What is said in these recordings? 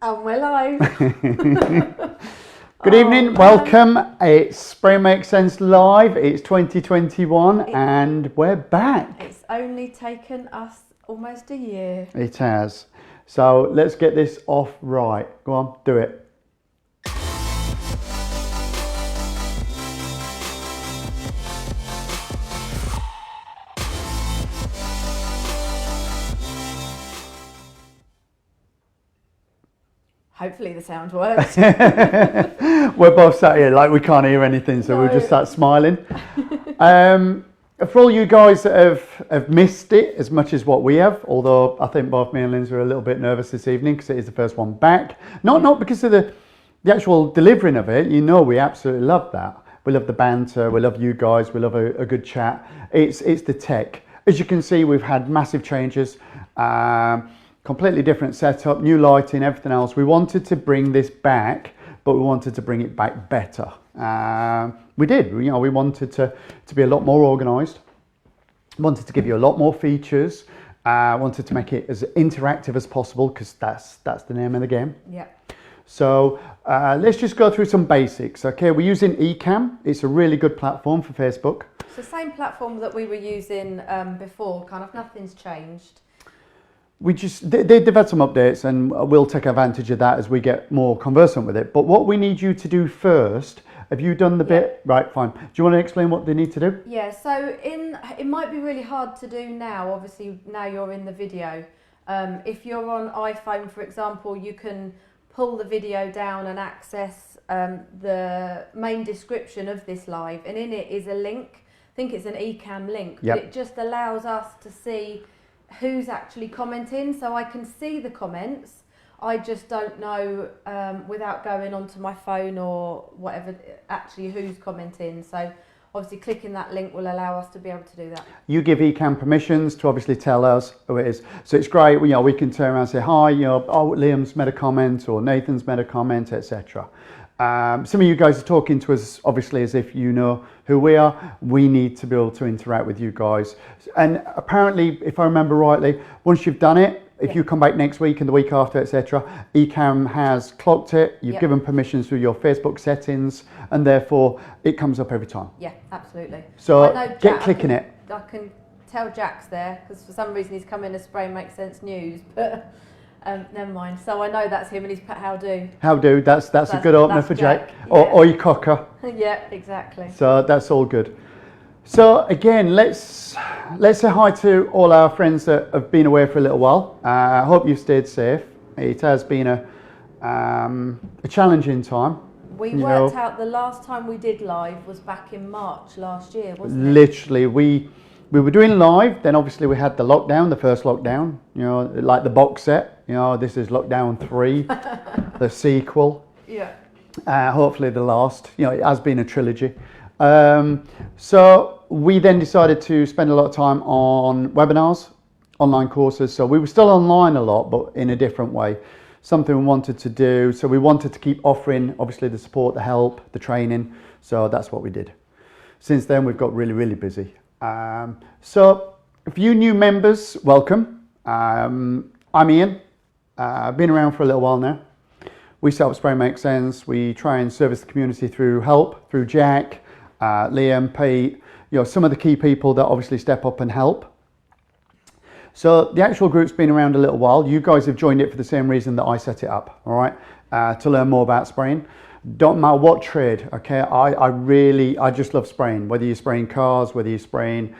And we're live. Good evening, welcome. It's Spray Makes Sense Live. It's 2021 and we're back. It's only taken us almost a year. It has. So let's get this off right. Go on, do it. Hopefully the sound works. We're both sat here like we can't hear anything, so we'll just start smiling. For all you guys that have missed it as much as what we have, although I think both me and Lindsay are a little bit nervous this evening because it is the first one back. Not because of the actual delivering of it. You know, we absolutely love that. We love the banter, we love you guys, we love a good chat. It's the tech. As you can see, we've had massive changes. Completely different setup, new lighting, everything else. We wanted to bring this back, but we wanted to bring it back better. We did. You know, we wanted to be a lot more organised. Wanted to give you a lot more features. Wanted to make it as interactive as possible because that's the name of the game. Yeah. So let's just go through some basics. Okay, we're using Ecamm. It's a really good platform for Facebook. It's the same platform that we were using before. Kind of nothing's changed. They've had some updates and we'll take advantage of that as we get more conversant with it. But what we need you to do first, have you done the bit? Right, fine. Do you want to explain what they need to do? Yeah, so it might be really hard to do now. Obviously, now you're in the video. If you're on iPhone, for example, you can pull the video down and access the main description of this live. And in it is a link. I think it's an Ecamm link. Yep. But it just allows us to see who's actually commenting, so I can see the comments. I just don't know without going onto my phone or whatever actually who's commenting. So obviously clicking that link will allow us to be able to do that. You give Ecamm permissions to obviously tell us who it is. So it's great, you know, we can turn around and say, hi, you know, oh, Liam's made a comment or Nathan's made a comment, etc. Some of you guys are talking to us obviously as if you know who we are. We need to be able to interact with you guys. And apparently, if I remember rightly, once you've done it, if you come back next week and the week after, etc., Ecamm has clocked it, you've given permissions through your Facebook settings, and therefore it comes up every time. Yeah, absolutely. So get clicking it. I can tell Jack's there, because for some reason he's come in as Spray Makes Sense News, but never mind. So I know that's him and he's put how do. How do, that's a good opener for Jack. Yeah. Or your cocker. Yeah, exactly. So that's all good. So again, let's say hi to all our friends that have been away for a little while. I hope you've stayed safe. It has been a challenging time. We worked out the last time we did live was back in March last year, wasn't it? Literally, we were doing live, then obviously we had the lockdown, the first lockdown, you know, like the box set, you know, this is lockdown 3, the sequel. Yeah. Hopefully the last, you know, it has been a trilogy. So we then decided to spend a lot of time on webinars, online courses. So we were still online a lot, but in a different way. Something we wanted to do. So we wanted to keep offering, obviously, the support, the help, the training. So that's what we did. Since then, we've got really, really busy. So if you new members, welcome. I'm Ian. I've been around for a little while now. We set up Spray Makes Sense. We try and service the community through help, through Jack, Liam, Pete, you know, some of the key people that obviously step up and help. So the actual group's been around a little while. You guys have joined it for the same reason that I set it up, all right? To learn more about spraying. Don't matter what trade, okay? I just love spraying, whether you're spraying cars, whether you're spraying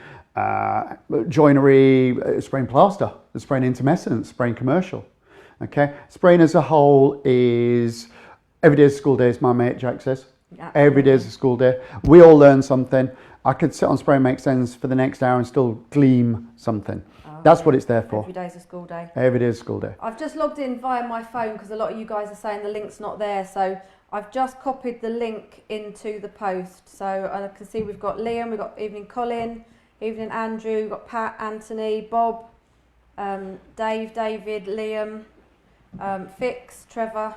joinery, spraying plaster, spraying intermescent, spraying commercial, okay? Spraying as a whole is, every day is school day, as my mate Jack says. Absolutely. Every day is a school day. We all learn something. I could sit on Spray Makes Sense for the next hour and still glean something. That's what it's there for. Every day's a school day. Every day is a school day. I've just logged in via my phone because a lot of you guys are saying the link's not there. So I've just copied the link into the post. So I can see we've got Liam, we've got Evening Colin, Evening Andrew, we've got Pat, Anthony, Bob, Dave, David, Liam, Fix, Trevor,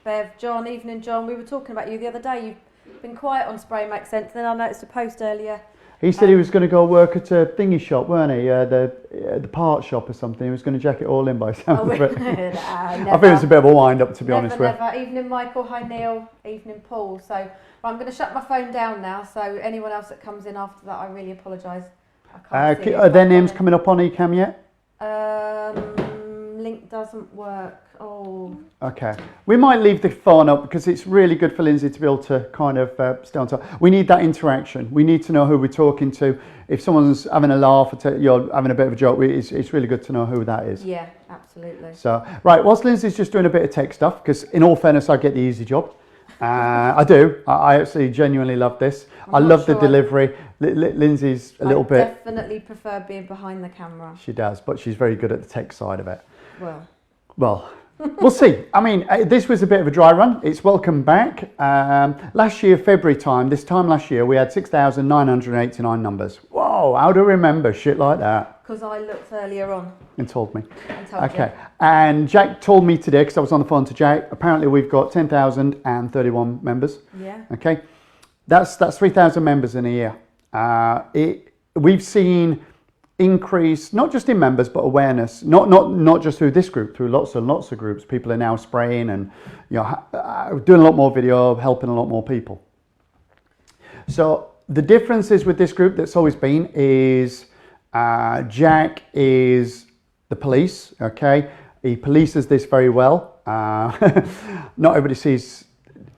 Bev, John, Evening John. We were talking about you the other day. You've been quiet on Spray Makes Sense. Then I noticed a post earlier He said he was going to go work at a thingy shop, weren't he? The part shop or something. He was going to jack it all in by the sound of it. I think it was a bit of a wind-up, to be honest with you. Evening Michael, hi Neil, evening Paul. So I'm going to shut my phone down now, so anyone else that comes in after that, I really apologise. Are their names coming up on eCam yet? Link doesn't work. Oh. Okay. We might leave the phone up because it's really good for Lindsay to be able to kind of stay on top. We need that interaction. We need to know who we're talking to. If someone's having a laugh or you're having a bit of a joke, it's really good to know who that is. Yeah, absolutely. So, right, whilst Lindsay's just doing a bit of tech stuff, because in all fairness, I get the easy job. I do. I absolutely genuinely love this. I love the delivery. Lindsay's a little bit... I definitely prefer being behind the camera. She does, but she's very good at the tech side of it. Well, we'll see. I mean, this was a bit of a dry run. It's welcome back. Last year, February time, this time last year, we had 6,989 numbers. Whoa, how do I remember shit like that? Because I looked earlier on. And told me. And told okay. You. And Jack told me today, because I was on the phone to Jack, apparently we've got 10,031 members. Yeah. Okay. That's 3,000 members in a year. We've seen increase, not just in members, but awareness, not just through this group, through lots and lots of groups. People are now spraying and doing a lot more video, helping a lot more people. So the differences with this group that's always been is Jack is the police, okay? He polices this very well. Not everybody sees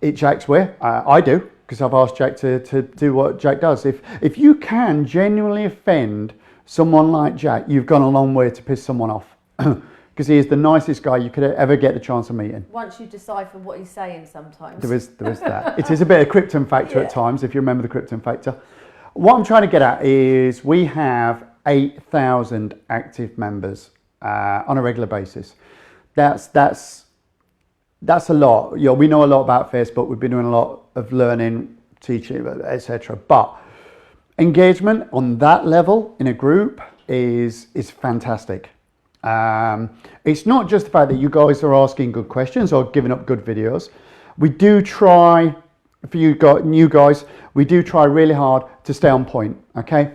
it Jack's way. I do, because I've asked Jack to do what Jack does. If you can genuinely offend someone like Jack, you've gone a long way to piss someone off. Because he is the nicest guy you could ever get the chance of meeting. Once you decipher what he's saying sometimes. There is that. It is a bit of Krypton factor at times, if you remember the Krypton factor. What I'm trying to get at is we have 8,000 active members on a regular basis. That's a lot. We know a lot about Facebook. We've been doing a lot of learning, teaching, etc. But engagement on that level in a group is fantastic. It's not just the fact that you guys are asking good questions or giving up good videos. We do try, for you new guys, we do try really hard to stay on point, okay?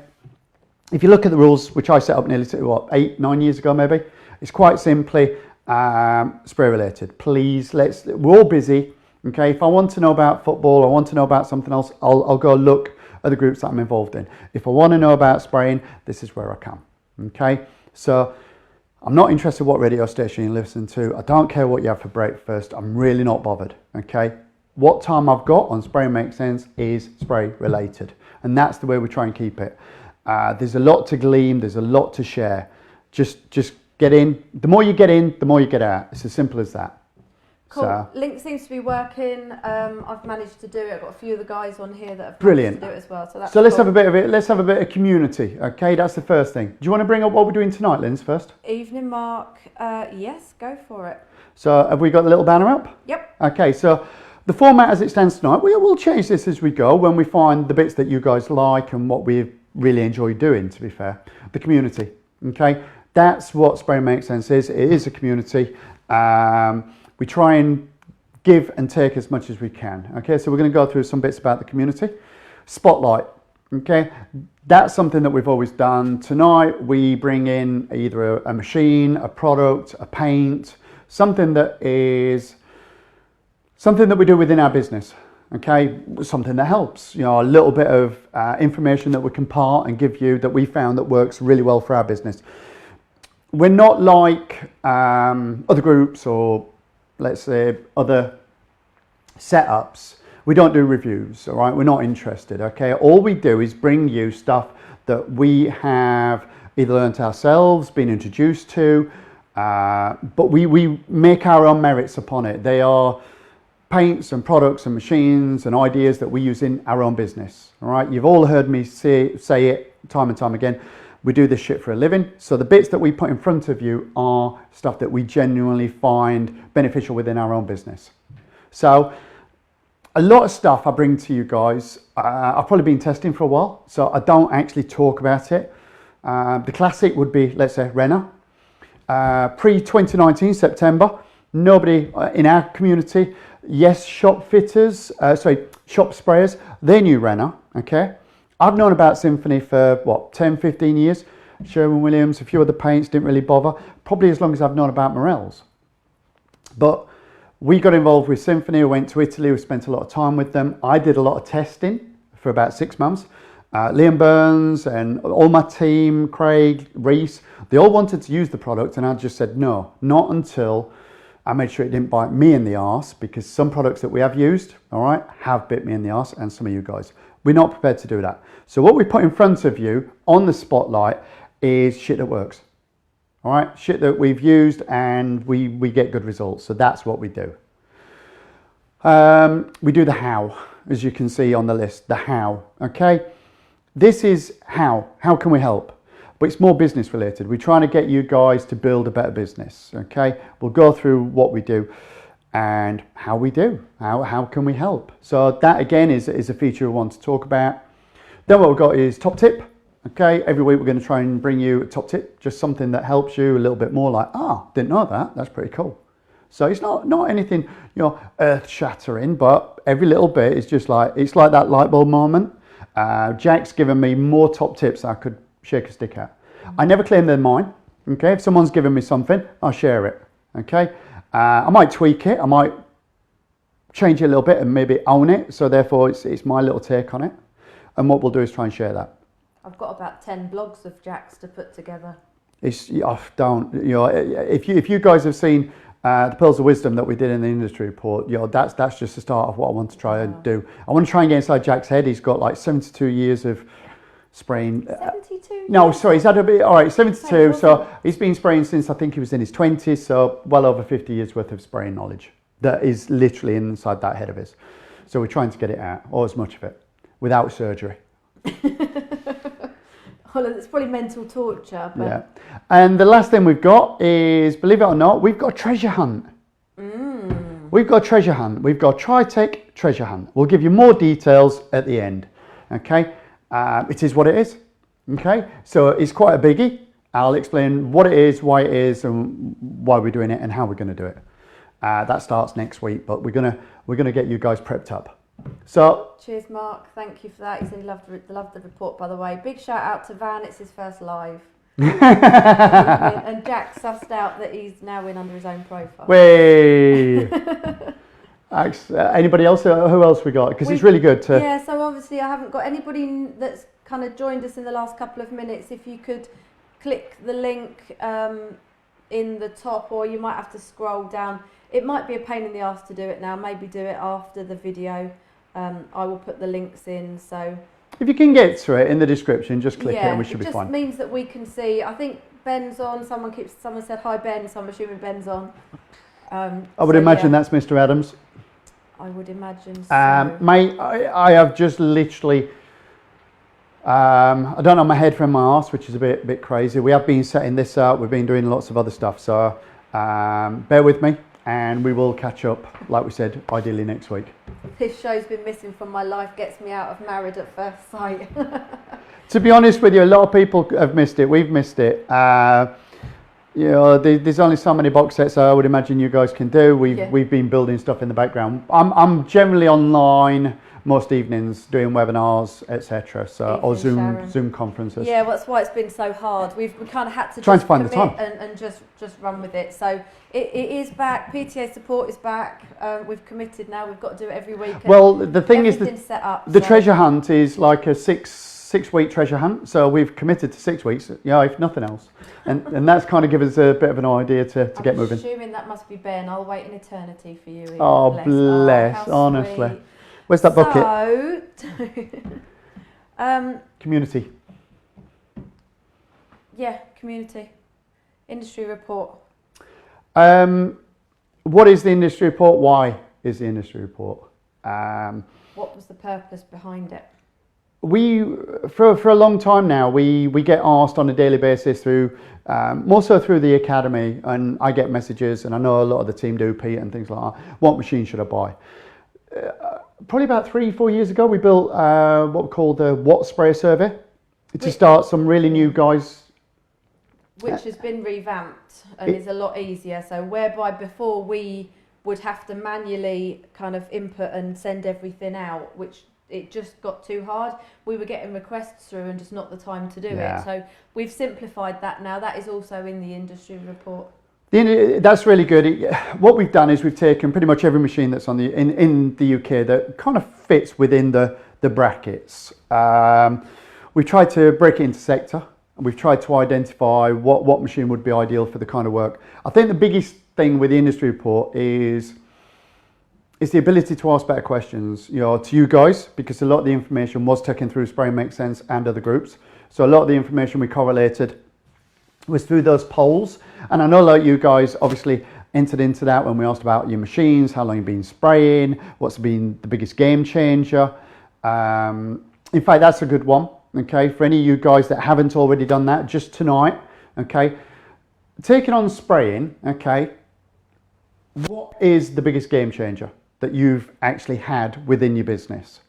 If you look at the rules, which I set up nearly, 8-9 years ago maybe, it's quite simply spray related. Please, we're all busy, okay? If I want to know about football, I want to know about something else, I'll go look at the groups that I'm involved in. If I want to know about spraying, this is where I come, okay? So I'm not interested what radio station you listen to. I don't care what you have for breakfast. I'm really not bothered, okay? What time I've got on Spray Makes Sense is spray related. And that's the way we try and keep it. There's a lot to glean. There's a lot to share. Just get in. The more you get in, the more you get out. It's as simple as that. Cool. So, Link seems to be working. I've managed to do it. I've got a few of the guys on here that have brilliant. managed to do it as well. So that's let's cool. have a bit of it. Let's have a bit of community. Okay, that's the first thing. Do you want to bring up what we're doing tonight, Linz, first? Evening, Mark. Yes, go for it. So have we got the little banner up? Yep. Okay, so the format as it stands tonight, we'll change this as we go when we find the bits that you guys like and what we really enjoy doing, to be fair. The community, okay? That's what Spray Makes Sense is. It is a community. We try and give and take as much as we can. Okay, so we're going to go through some bits about the community. Spotlight, okay? That's something that we've always done. Tonight, we bring in either a machine, a product, a paint, something that we do within our business, okay? Something that helps, a little bit of information that we can part and give you that we found that works really well for our business. We're not like other groups or let's say other setups. We don't do reviews, all right? We're not interested, okay? All we do is bring you stuff that we have either learned ourselves, been introduced to, but we make our own merits upon it. They are paints and products and machines and ideas that we use in our own business, all right? You've all heard me say it time and time again. We do this shit for a living. So the bits that we put in front of you are stuff that we genuinely find beneficial within our own business. So a lot of stuff I bring to you guys, I've probably been testing for a while, so I don't actually talk about it. The classic would be, let's say, Renner. Pre-2019, September, nobody in our community, yes, shop sprayers, they knew Renner, okay? I've known about Symphony for, what, 10, 15 years? Sherwin-Williams, a few other paints, didn't really bother. Probably as long as I've known about Morel's. But we got involved with Symphony, we went to Italy, we spent a lot of time with them. I did a lot of testing for about 6 months. Liam Burns and all my team, Craig, Reese, they all wanted to use the product, and I just said no, not until I made sure it didn't bite me in the arse, because some products that we have used, all right, have bit me in the arse, and some of you guys. We're not prepared to do that. So what we put in front of you on the spotlight is shit that works. All right, shit that we've used and we get good results. So that's what we do. We do the how, as you can see on the list, the how, okay? This is how can we help? But it's more business related. We're trying to get you guys to build a better business, okay? We'll go through what we do and how we do, how can we help? So that again is a feature we want to talk about. Then what we've got is top tip. Okay, every week we're going to try and bring you a top tip, just something that helps you a little bit more, like, didn't know that, that's pretty cool. So it's not anything, earth shattering, but every little bit is just like, it's like that light bulb moment. Jack's given me more top tips I could shake a stick at. I never claim they're mine, okay? If someone's given me something, I'll share it, okay? I might tweak it, I might change it a little bit and maybe own it, so therefore it's my little take on it. And what we'll do is try and share that. I've got about 10 blogs of Jack's to put together. If you guys have seen the Pearls of Wisdom that we did in the industry report, that's just the start of what I want to try and do. I want to try and get inside Jack's head. He's got like 72 years of spraying. 72? No, sorry, he's had a bit, all right, 72. So he's been spraying since I think he was in his 20s, so well over 50 years worth of spraying knowledge that is literally inside that head of his. So we're trying to get it out, or as much of it, without surgery. Well, it's probably mental torture. But... yeah. And the last thing we've got is, believe it or not, we've got a treasure hunt. We've got a treasure hunt. We've got a Tritech treasure hunt. We'll give you more details at the end. Okay. It is what it is. Okay. So it's quite a biggie. I'll explain what it is, why it is, and why we're doing it, and how we're going to do it. That starts next week, but we're gonna get you guys prepped up. So cheers, Mark. Thank you for that. He said he loved the report, by the way. Big shout out to Van. It's his first live. And Jack sussed out that he's now in under his own profile. Way. Anybody else? Who else we got? Because it's really good to. Yeah. So obviously I haven't got anybody that's kind of joined us in the last couple of minutes. If you could click the link in the top, or you might have to scroll down. It might be a pain in the arse to do it now. Maybe do it after the video. I will put the links in. So if you can get to it in the description, just click it and we should be fine. It just means that we can see. I think Ben's on. Someone said hi, Ben, so I'm assuming Ben's on. I would imagine that's Mr. Adams. I would imagine so. Mate, I have just literally, I don't know my head from my arse, which is a bit crazy. We have been setting this up. We've been doing lots of other stuff. So bear with me. And we will catch up, like we said, ideally next week. This show's been missing from my life, gets me out of Married at First Sight. To be honest with you, a lot of people have missed it. We've missed it. There's only so many box sets I would imagine you guys can do. We've been building stuff in the background. I'm generally online most evenings doing webinars, etc. So or Zoom conferences. Yeah, that's why it's been so hard. We kind of had to trying to find the time and just run with it. So it is back. PTA support is back. We've committed now. We've got to do it every week. Well, the thing is that set up, the treasure hunt is like a six week treasure hunt. So we've committed to 6 weeks. If nothing else, and that's kind of given us a bit of an idea to get moving. I'm assuming that must be Ben. I'll wait an eternity for you. Oh, bless honestly. Sweet. Where's that bucket? Community. Yeah, community. Industry report. What is the industry report? Why is the industry report? What was the purpose behind it? We, for a long time now, we get asked on a daily basis through, more so through the academy, and I get messages, and I know a lot of the team do, Pete, and things like that. What machine should I buy? Probably about 3-4 years ago, we built what we call the Watt Sprayer Survey to start some really new guys. Which has been revamped and is a lot easier. So whereby before we would have to manually kind of input and send everything out, which just got too hard. We were getting requests through and just not the time to do it. So we've simplified that now. That is also in the industry report. That's really good. What we've done is we've taken pretty much every machine that's on in the UK that kind of fits within the brackets. We've tried to break it into sector, and we've tried to identify what machine would be ideal for the kind of work. I think the biggest thing with the industry report is the ability to ask better questions, to you guys, because a lot of the information was taken through Spray Make Sense and other groups. So a lot of the information we correlated was through those polls. And I know a lot of you guys obviously entered into that when we asked about your machines, how long you've been spraying, what's been the biggest game changer. In fact, that's a good one, okay? For any of you guys that haven't already done that, just tonight, okay? Taking on spraying, okay? What is the biggest game changer that you've actually had within your business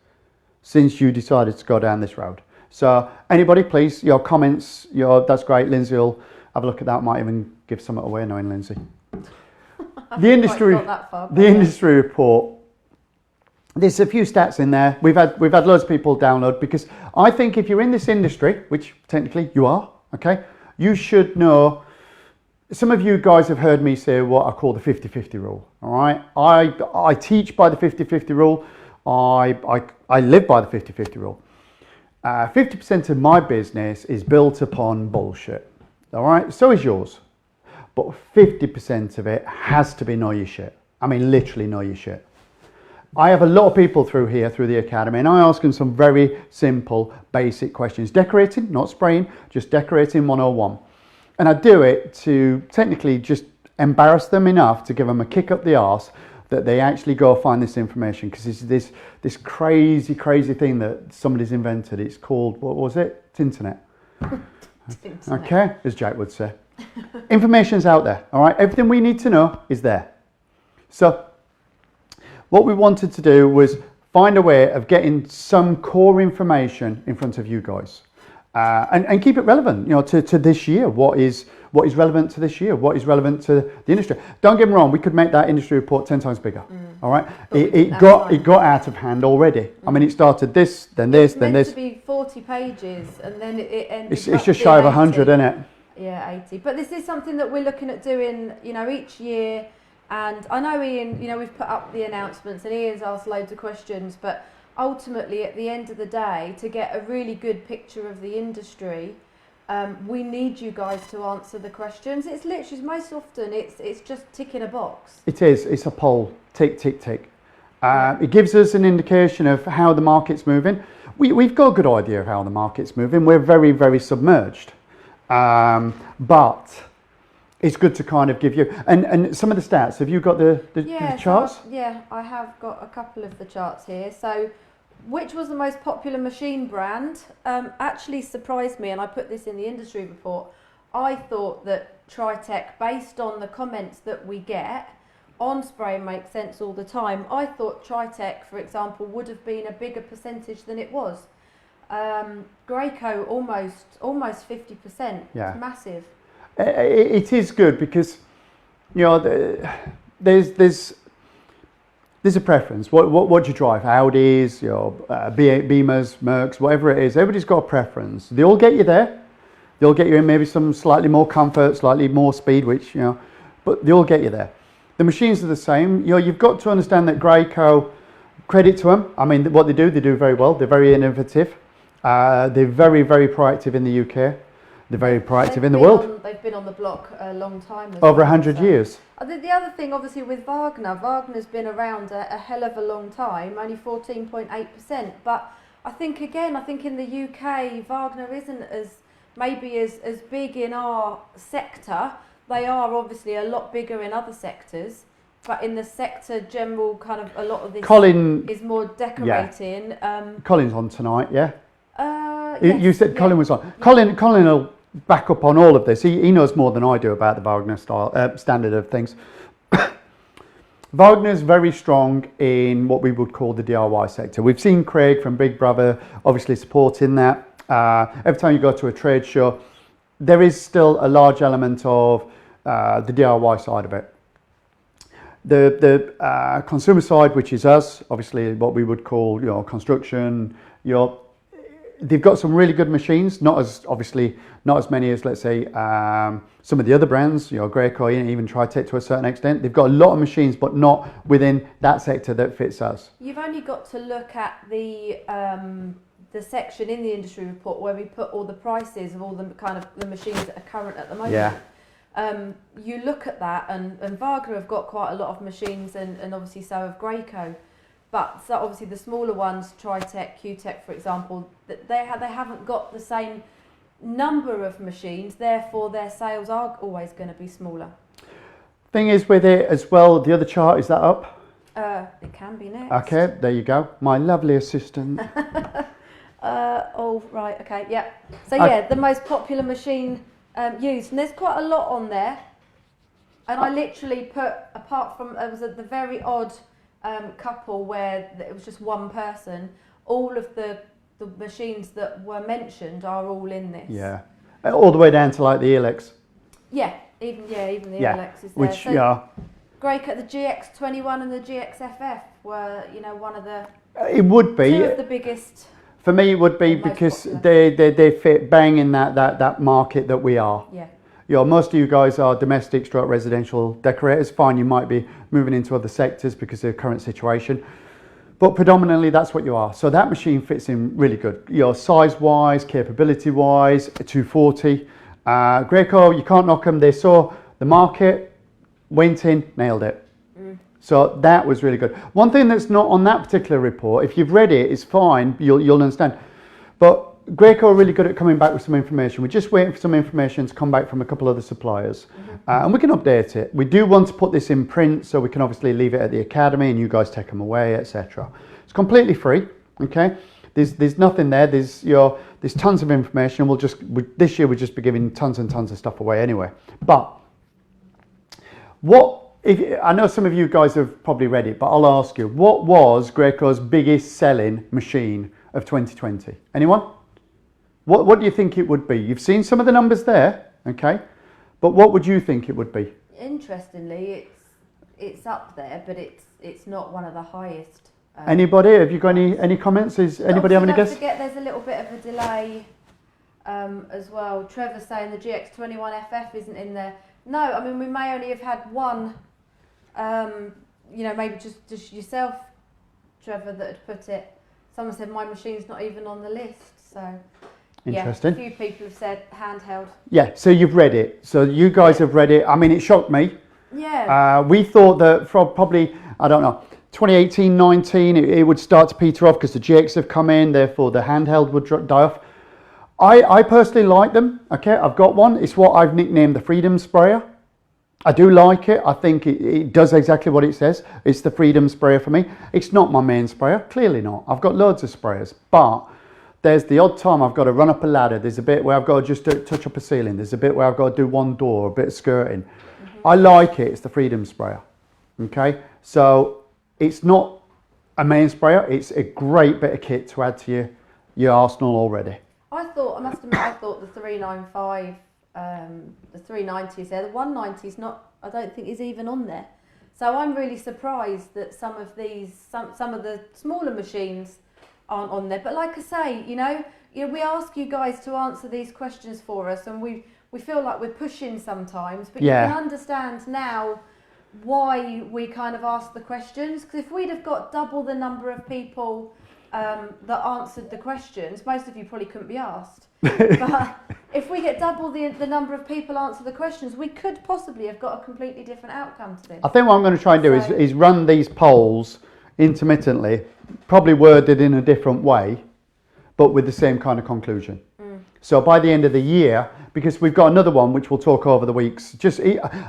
since you decided to go down this road? So anybody, please, your comments, that's great. Lindsay will have a look at that. Might even give some away, knowing Lindsay. The industry report. There's a few stats in there. We've had loads of people download, because I think if you're in this industry, which technically you are, okay, you should know. Some of you guys have heard me say what I call the 50-50 rule. All right, I teach by the 50-50 rule. I live by the 50-50 rule. 50% of my business is built upon bullshit. All right, so is yours. But 50% of it has to be know your shit. I mean, literally know your shit. I have a lot of people through here, through the academy, and I ask them some very simple, basic questions. Decorating, not spraying, just decorating 101. And I do it to technically just embarrass them enough to give them a kick up the arse that they actually go find this information, because it's this crazy thing that somebody's invented. It's called, what was it? It's internet. Okay, as Jack would say. Information's out there, all right? Everything we need to know is there. So what we wanted to do was find a way of getting some core information in front of you guys. And keep it relevant, to this year. What is relevant to this year? What is relevant to the industry? Don't get me wrong, we could make that industry report 10 times bigger. All right, it got out of hand already. I mean, it started this, then this, then this. It's meant to be 40 pages, and then it ended. It's just shy of 100, isn't it? Yeah, 80. But this is something that we're looking at doing, each year. And I know Ian, we've put up the announcements, and Ian's asked loads of questions, but ultimately, at the end of the day, to get a really good picture of the industry, we need you guys to answer the questions. It's literally, most often, it's just ticking a box. It is. It's a poll. Tick, tick, tick. It gives us an indication of how the market's moving. We've got a good idea of how the market's moving. We're very, very submerged. But it's good to kind of give you, and some of the stats. Have you got the charts? So I have got a couple of the charts here. So, which was the most popular machine brand? Actually surprised me, and I put this in the industry report. I thought that Tritech, based on the comments that we get on Spray Make Sense all the time, I thought Tritech, for example, would have been a bigger percentage than it was. Graco almost 50%. Yeah. It's massive. It is good because, there's a preference. What do you drive? Audis, Beamers, Mercs, whatever it is. Everybody's got a preference. They all get you there. They'll get you in maybe some slightly more comfort, slightly more speed, which, but they all get you there. The machines are the same. You've got to understand that Graco, credit to them. I mean, what they do very well. They're very innovative. They're very, very proactive in the UK. They're very proactive in the world. They've been on the block a long time. Over 100 years. The other thing, obviously, with Wagner's been around a hell of a long time, only 14.8%. But I think in the UK, Wagner isn't as big in our sector. They are obviously a lot bigger in other sectors. But in the sector general, kind of a lot of this is more decorating. Yeah. Colin's on tonight, yeah? Yes, you said Colin was on. Colin will back up on all of this. He knows more than I do about the Wagner style standard of things. Wagner's very strong in what we would call the DIY sector. We've seen Craig from Big Brother obviously supporting that. Every time you go to a trade show, there is still a large element of the DIY side of it. The consumer side, which is us, obviously what we would call construction, they've got some really good machines, not as many as, let's say, some of the other brands, Graco, even Tritech to a certain extent. They've got a lot of machines, but not within that sector that fits us. You've only got to look at the section in the industry report where we put all the prices of all the kind of the machines that are current at the moment. Yeah. You look at that, and Wagner have got quite a lot of machines, and obviously so have Graco. But so obviously the smaller ones, Tritech, Qtech, for example, they haven't got the same number of machines. Therefore, their sales are always going to be smaller. Thing is with it as well, the other chart, is that up? It can be next. Okay, there you go. My lovely assistant. Oh right, okay, yeah. So yeah, the most popular machine used, and there's quite a lot on there. And I literally put, apart from it was the very odd couple where it was just one person, all of the machines that were mentioned are all in this. Yeah, all the way down to like the Airless. Yeah, even the Airless is there. Which, Graco, the GX21 and the GXFF were, one of the. It would be. Two of the biggest. For me, it would be because they fit bang in that market that we are. Yeah. Most of you guys are domestic stroke residential decorators. Fine, you might be moving into other sectors because of the current situation, but predominantly that's what you are. So that machine fits in really good. Size-wise, capability-wise, 240. Graco, you can't knock them. They saw the market, went in, nailed it. So that was really good. One thing that's not on that particular report, if you've read it, it's fine, you'll understand. But Graco are really good at coming back with some information. We're just waiting for some information to come back from a couple of other suppliers. And we can update it. We do want to put this in print, so we can obviously leave it at the academy and you guys take them away, etc. It's completely free, okay? There's nothing there. There's tons of information. This year we'll just be giving tons and tons of stuff away anyway. But I know some of you guys have probably read it, but I'll ask you, what was Graco's biggest selling machine of 2020? Anyone? What do you think it would be? You've seen some of the numbers there, okay? But what would you think it would be? Interestingly, it's up there, but it's not one of the highest. Anybody? Have you got any comments? Is anybody having a guess? Don't forget, there's a little bit of a delay as well. Trevor's saying the GX21FF isn't in there. No, I mean, we may only have had one, maybe just yourself, Trevor, that had put it. Someone said my machine's not even on the list, so interesting. Yeah, a few people have said handheld. Yeah, so you've read it. So you guys have read it. I mean, it shocked me. Yeah. We thought that from probably, 2018, 19, it would start to peter off because the GX have come in, therefore the handheld would die off. I personally like them, okay? I've got one. It's what I've nicknamed the Freedom Sprayer. I do like it. I think it does exactly what it says. It's the Freedom Sprayer for me. It's not my main sprayer, clearly not. I've got loads of sprayers, but there's the odd time I've got to run up a ladder. There's a bit where I've got to just touch up a ceiling. There's a bit where I've got to do one door, a bit of skirting. I like it. It's the Freedom Sprayer, okay? So it's not a main sprayer. It's a great bit of kit to add to your arsenal already. I must admit, I thought the 395, the 390 is there. The 190 is not, I don't think is even on there. So I'm really surprised that some of the smaller machines aren't on there. But like I say, we ask you guys to answer these questions for us, and we feel like we're pushing sometimes, but you can understand now why we kind of ask the questions. Because if we'd have got double the number of people that answered the questions, most of you probably couldn't be asked. But if we get double the number of people answer the questions, we could possibly have got a completely different outcome to this. I think what I'm going to try and do is run these polls intermittently, probably worded in a different way, but with the same kind of conclusion. So by the end of the year, because we've got another one which we'll talk over the weeks,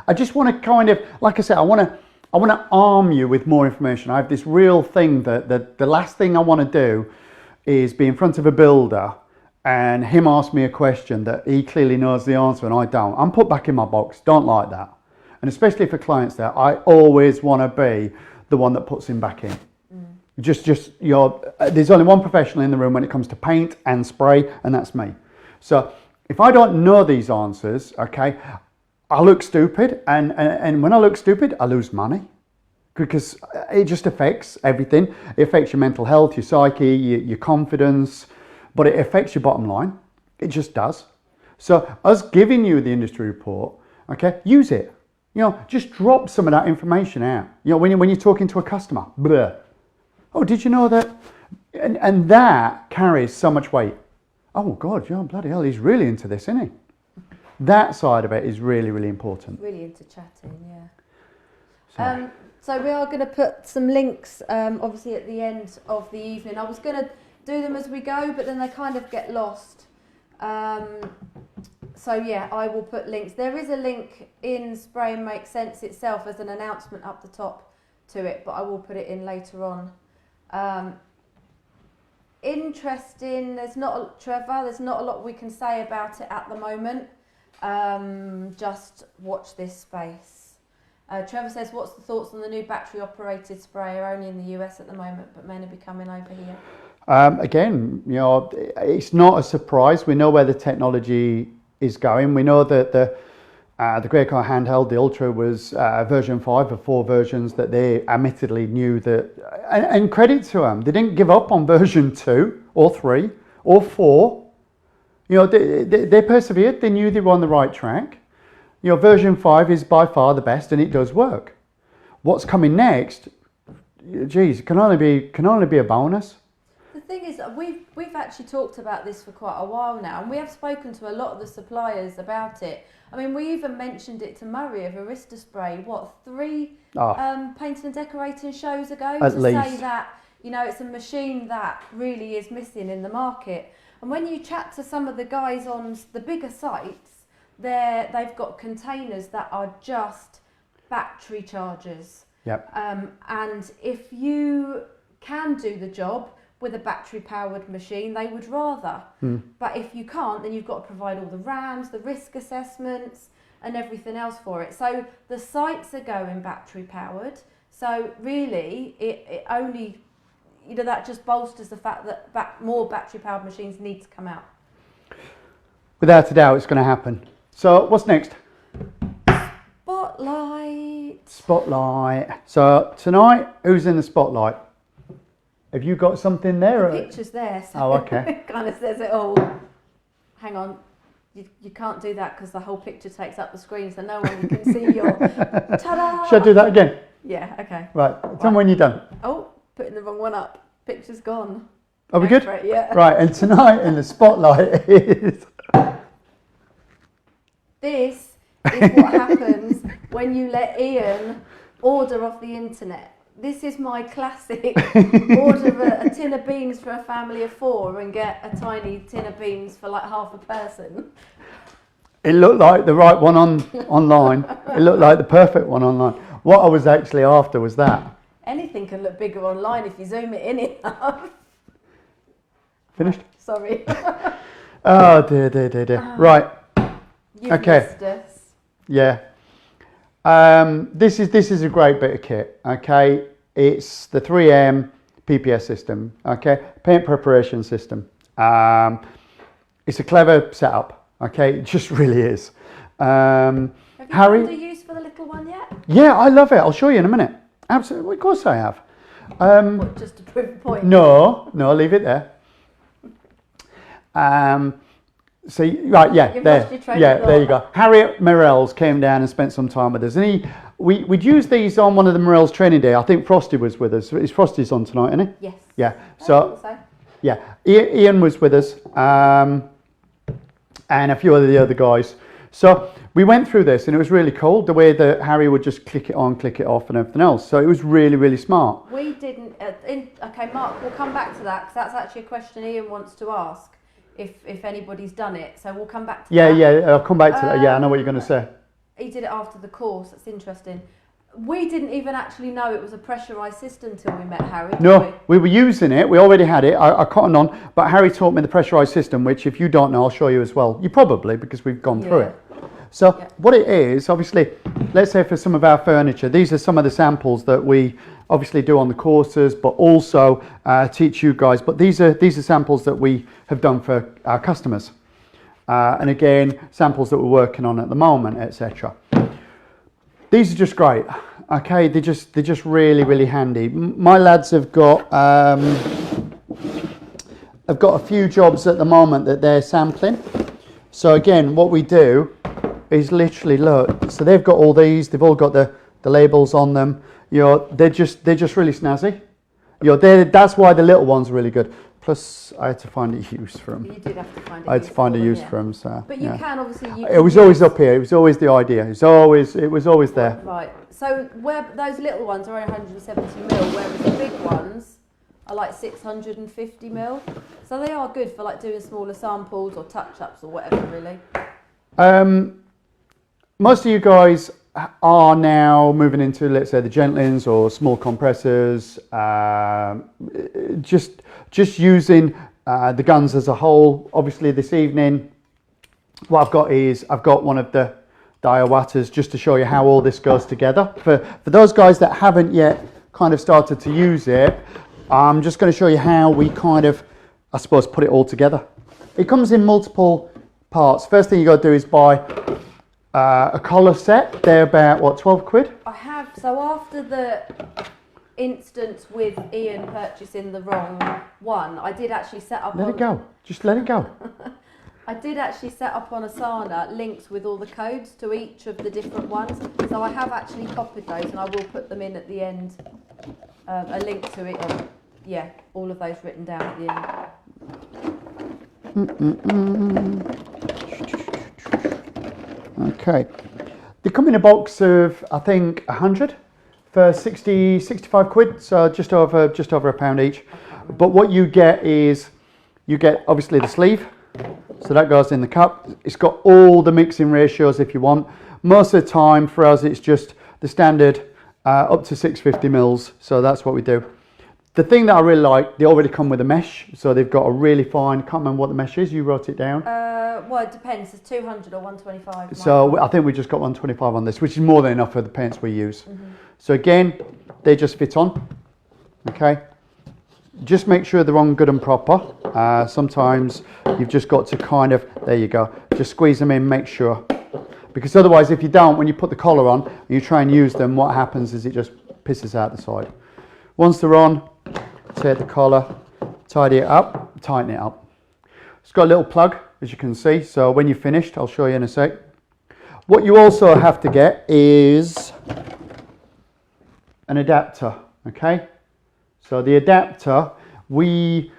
I just want to kind of, like I said, I want to arm you with more information. I have this real thing that the last thing I want to do is be in front of a builder and him ask me a question that he clearly knows the answer and I don't. I'm put back in my box. Don't like that. And especially for clients there, I always want to be the one that puts him back in. There's only one professional in the room when it comes to paint and spray, and that's me. So if I don't know these answers, okay, I look stupid, and when I look stupid, I lose money. because it just affects everything. It affects your mental health, your psyche, your confidence, but it affects your bottom line. It just does. So us giving you the industry report, okay, use it. You know, just drop some of that information out. You know, when you're talking to a customer, blah. Oh, did you know that? And that carries so much weight. Oh God, yeah, bloody hell, he's really into this, isn't he? That side of it is really, really important. Really into chatting, yeah. So we are going to put some links, obviously, at the end of the evening. I was going to do them as we go, but then they kind of get lost. So yeah, I will put links. There is a link in Spray and Make Sense itself as an announcement up the top to it, but I will put it in later on. Interesting. There's not a lot we can say about it at the moment. Just watch this space. Trevor says, what's the thoughts on the new battery operated sprayer? Only in the US at the moment, but many be coming over here. Again, you know, it's not a surprise. We know where the technology is going. We know that the Graco handheld, the Ultra, was version 5 of 4 versions that they admittedly knew that, and credit to them, they didn't give up on version 2 or 3 or 4. You know, they persevered. They knew they were on the right track. You know, version 5 is by far the best, and it does work. What's coming next, geez, can only be a bonus. The thing is, we've actually talked about this for quite a while now, and we have spoken to a lot of the suppliers about it. I mean, we even mentioned it to Murray of Arista Spray, 3 painting and decorating shows ago, At to least. say that, you know, it's a machine that really is missing in the market. And when you chat to some of the guys on the bigger sites, they've got containers that are just battery chargers. Yep. And if you can do the job with a battery powered machine, they would rather. But if you can't, then you've got to provide all the RAMs, the risk assessments and everything else for it. So the sites are going battery powered. So really it only, you know, that just bolsters the fact that more battery powered machines need to come out. Without a doubt, it's going to happen. So what's next? Spotlight. So tonight, who's in the spotlight? Have you got something there? The picture's there, so oh, okay. it kind of says it all. Hang on, you can't do that because the whole picture takes up the screen, so no one can see your ta-da! Should I do that again? Yeah, okay. Right, tell me when you're done. Oh, putting the wrong one up. Picture's gone. Are we good? It, yeah. Right, and tonight in the spotlight is... This is what happens when you let Ian order off the internet. This is my classic order a tin of beans for a family of 4 and get a tiny tin of beans for like half a person. It looked like the right one online. It looked like the perfect one online. What I was actually after was that. Anything can look bigger online if you zoom it in enough. Finished? Sorry. Oh dear. Right. You've Okay. missed us. Yeah. This is a great bit of kit. Okay. It's the 3M PPS system. Okay. Paint preparation system. It's a clever setup. Okay. It just really is. Have you Harry? found a use for the little one yet? Yeah, I love it. I'll show you in a minute. Absolutely. Of course I have. What, just to prove the point? No, leave it there. So right, yeah, You've there, lost your train yeah, of thought. there you go. Harriet Morels came down and spent some time with us, and we'd used these on one of the Morels training day. I think Frosty was with us. Is Frosty's on tonight, isn't he? Yes. Yeah. I So think so. yeah, Ian was with us, and a few of the other guys. So we went through this, and it was really cool the way that Harry would just click it on, click it off, and everything else. So it was really, really smart. We didn't. Okay, Mark, we'll come back to that because that's actually a question Ian wants to ask. If anybody's done it, so we'll come back to that. Yeah, I'll come back to that. Yeah, I know what you're going to say. He did it after the course. That's interesting. We didn't even actually know it was a pressurized system till we met Harry. No, we were using it. We already had it. I cottoned on, but Harry taught me the pressurized system, which if you don't know, I'll show you as well. You probably, because we've gone through it. So what it is, obviously, let's say for some of our furniture, these are some of the samples that we obviously do on the courses, but also teach you guys. But these are samples that we have done for our customers. And again, samples that we're working on at the moment, etc. These are just great. Okay, they're just really handy. My lads have got a few jobs at the moment that they're sampling. So again, what we do is literally look. So they've got all these. They've all got the labels on them. You know, they're just really snazzy. You know, that's why the little ones are really good. Plus, I had to find a use for them. You did have to find a use. I had to find a use yeah. for them. So, but you can obviously. It was always up here. It was always the idea. It was always there. Right. So where those little ones are only 170 mil, whereas the big ones are like 650 mil. So they are good for like doing smaller samples or touch-ups or whatever, really. Most of you guys are now moving into, let's say, the gentlings or small compressors, just using the guns as a whole. Obviously this evening, what I've got one of the diawattas just to show you how all this goes together. For those guys that haven't yet kind of started to use it, I'm just going to show you how we kind of, I suppose, put it all together. It comes in multiple parts. First thing you got to do is buy a collar set. They're about, what, 12 quid? I have, so after the instance with Ian purchasing the wrong one, I did actually set up Let it go. Just let it go. I did actually set up on Asana links with all the codes to each of the different ones. So I have actually copied those and I will put them in at the end. A link to it. Yeah, all of those written down at the end. Okay. They come in a box of, I think, 100 for 65 quid. So just over a pound each. But what you get is, you get obviously the sleeve. So that goes in the cup. It's got all the mixing ratios if you want. Most of the time for us it's just the standard up to 650 mils. So that's what we do. The thing that I really like, they already come with a mesh. So they've got a really fine, can't remember what the mesh is, you wrote it down. Well, it depends. It's 200 or 125. So I think we just got 125 on this, which is more than enough for the paints we use. So again, they just fit on. Okay. Just make sure they're on good and proper. Sometimes you've just got to kind of, there you go, just squeeze them in, make sure. Because otherwise, if you don't, when you put the collar on and you try and use them, what happens is it just pisses out the side. Once they're on, take the collar, tidy it up, tighten it up. It's got a little plug, as you can see, so when you're finished, I'll show you in a sec. What you also have to get is an adapter, okay? So the adapter, we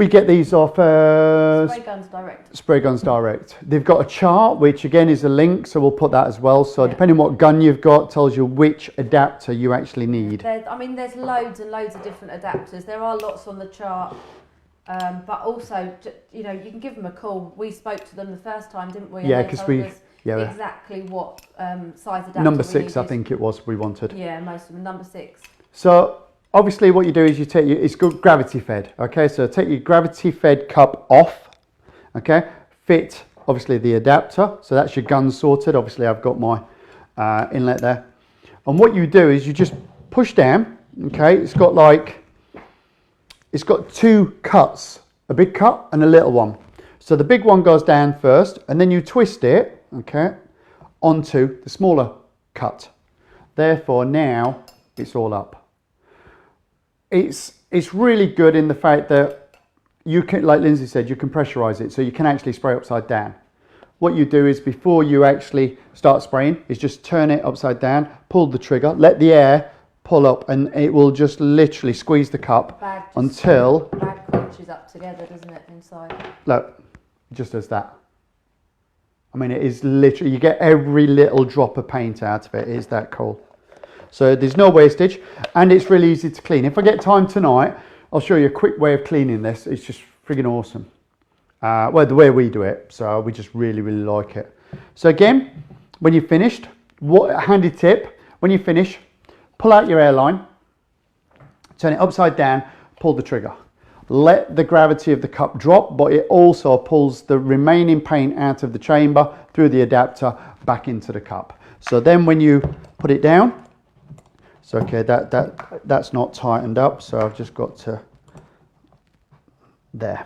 get these off Spray Guns Direct. Spray Guns Direct. They've got a chart, which again is a link, so we'll put that as well. So depending on what gun you've got, tells you which adapter you actually need. There's loads and loads of different adapters. There are lots on the chart, but also, you know, you can give them a call. We spoke to them the first time, didn't we? Yeah, because we exactly what size adapter. Number 6, I think it was. We wanted. Yeah, most of them. Number 6. So obviously what you do is you take it's good gravity fed, okay? So take your gravity fed cup off, okay? Fit obviously the adapter, so that's your gun sorted. Obviously I've got my inlet there. And what you do is you just push down, okay? It's got 2 cuts, a big cut and a little one. So the big one goes down first and then you twist it, okay, onto the smaller cut. Therefore now it's all up. It's really good in the fact that you can, like Lindsay said, you can pressurize it, so you can actually spray upside down. What you do is before you actually start spraying is just turn it upside down, pull the trigger, let the air pull up, and it will just literally squeeze the cup until the bag crunches up together, doesn't it, inside? Look, it just does that. I mean, it is literally, you get every little drop of paint out of it. It is that cool. So there's no wastage and it's really easy to clean. If I get time tonight, I'll show you a quick way of cleaning this. It's just friggin' awesome. Well, the way we do it. So we just really like it. So again, when you're finished, handy tip, when you finish, pull out your airline, turn it upside down, pull the trigger. Let the gravity of the cup drop, but it also pulls the remaining paint out of the chamber through the adapter back into the cup. So then when you put it down, so okay, that's not tightened up, so I've just got to there.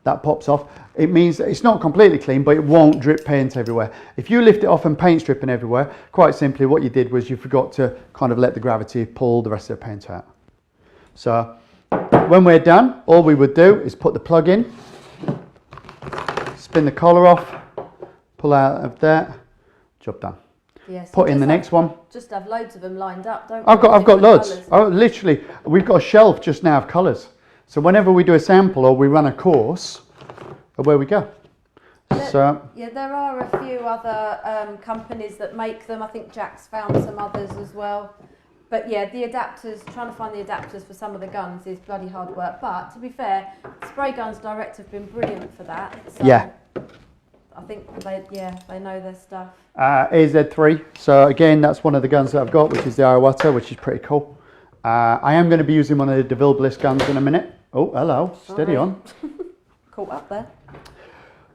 that pops off. It means that it's not completely clean, but it won't drip paint everywhere. If you lift it off and paint's dripping everywhere, quite simply what you did was you forgot to kind of let the gravity pull the rest of the paint out. So when we're done, all we would do is put the plug in, spin the collar off, pull out of that, job done. Yes, put in the next one. Just have loads of them lined up, don't we? I've got loads. Oh, literally, we've got a shelf just now of colours. So whenever we do a sample or we run a course, away we go. Yeah, there are a few other companies that make them. I think Jack's found some others as well. But yeah, the adapters, trying to find the adapters for some of the guns is bloody hard work. But to be fair, Spray Guns Direct have been brilliant for that. So yeah. I think they know their stuff. AZ3. So again, that's one of the guns that I've got, which is the Iwata, which is pretty cool. I am going to be using one of the Hvlp guns in a minute. Oh, hello. Steady on. Caught up there.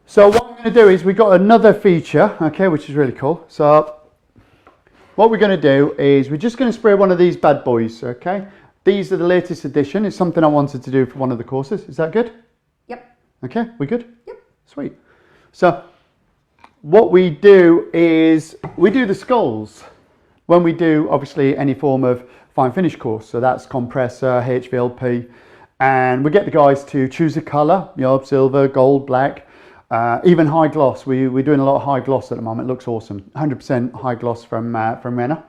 So what I'm going to do is we've got another feature, okay, which is really cool. So what we're going to do is we're just going to spray one of these bad boys, okay? These are the latest edition. It's something I wanted to do for one of the courses. Is that good? Yep. Okay, we good? Yep. Sweet. So what we do is we do the skulls when we do obviously any form of fine finish course. So that's compressor, Hvlp, and we get the guys to choose a colour, you know, silver, gold, black, even high gloss. We're doing a lot of high gloss at the moment. It looks awesome. 100% high gloss from Renner.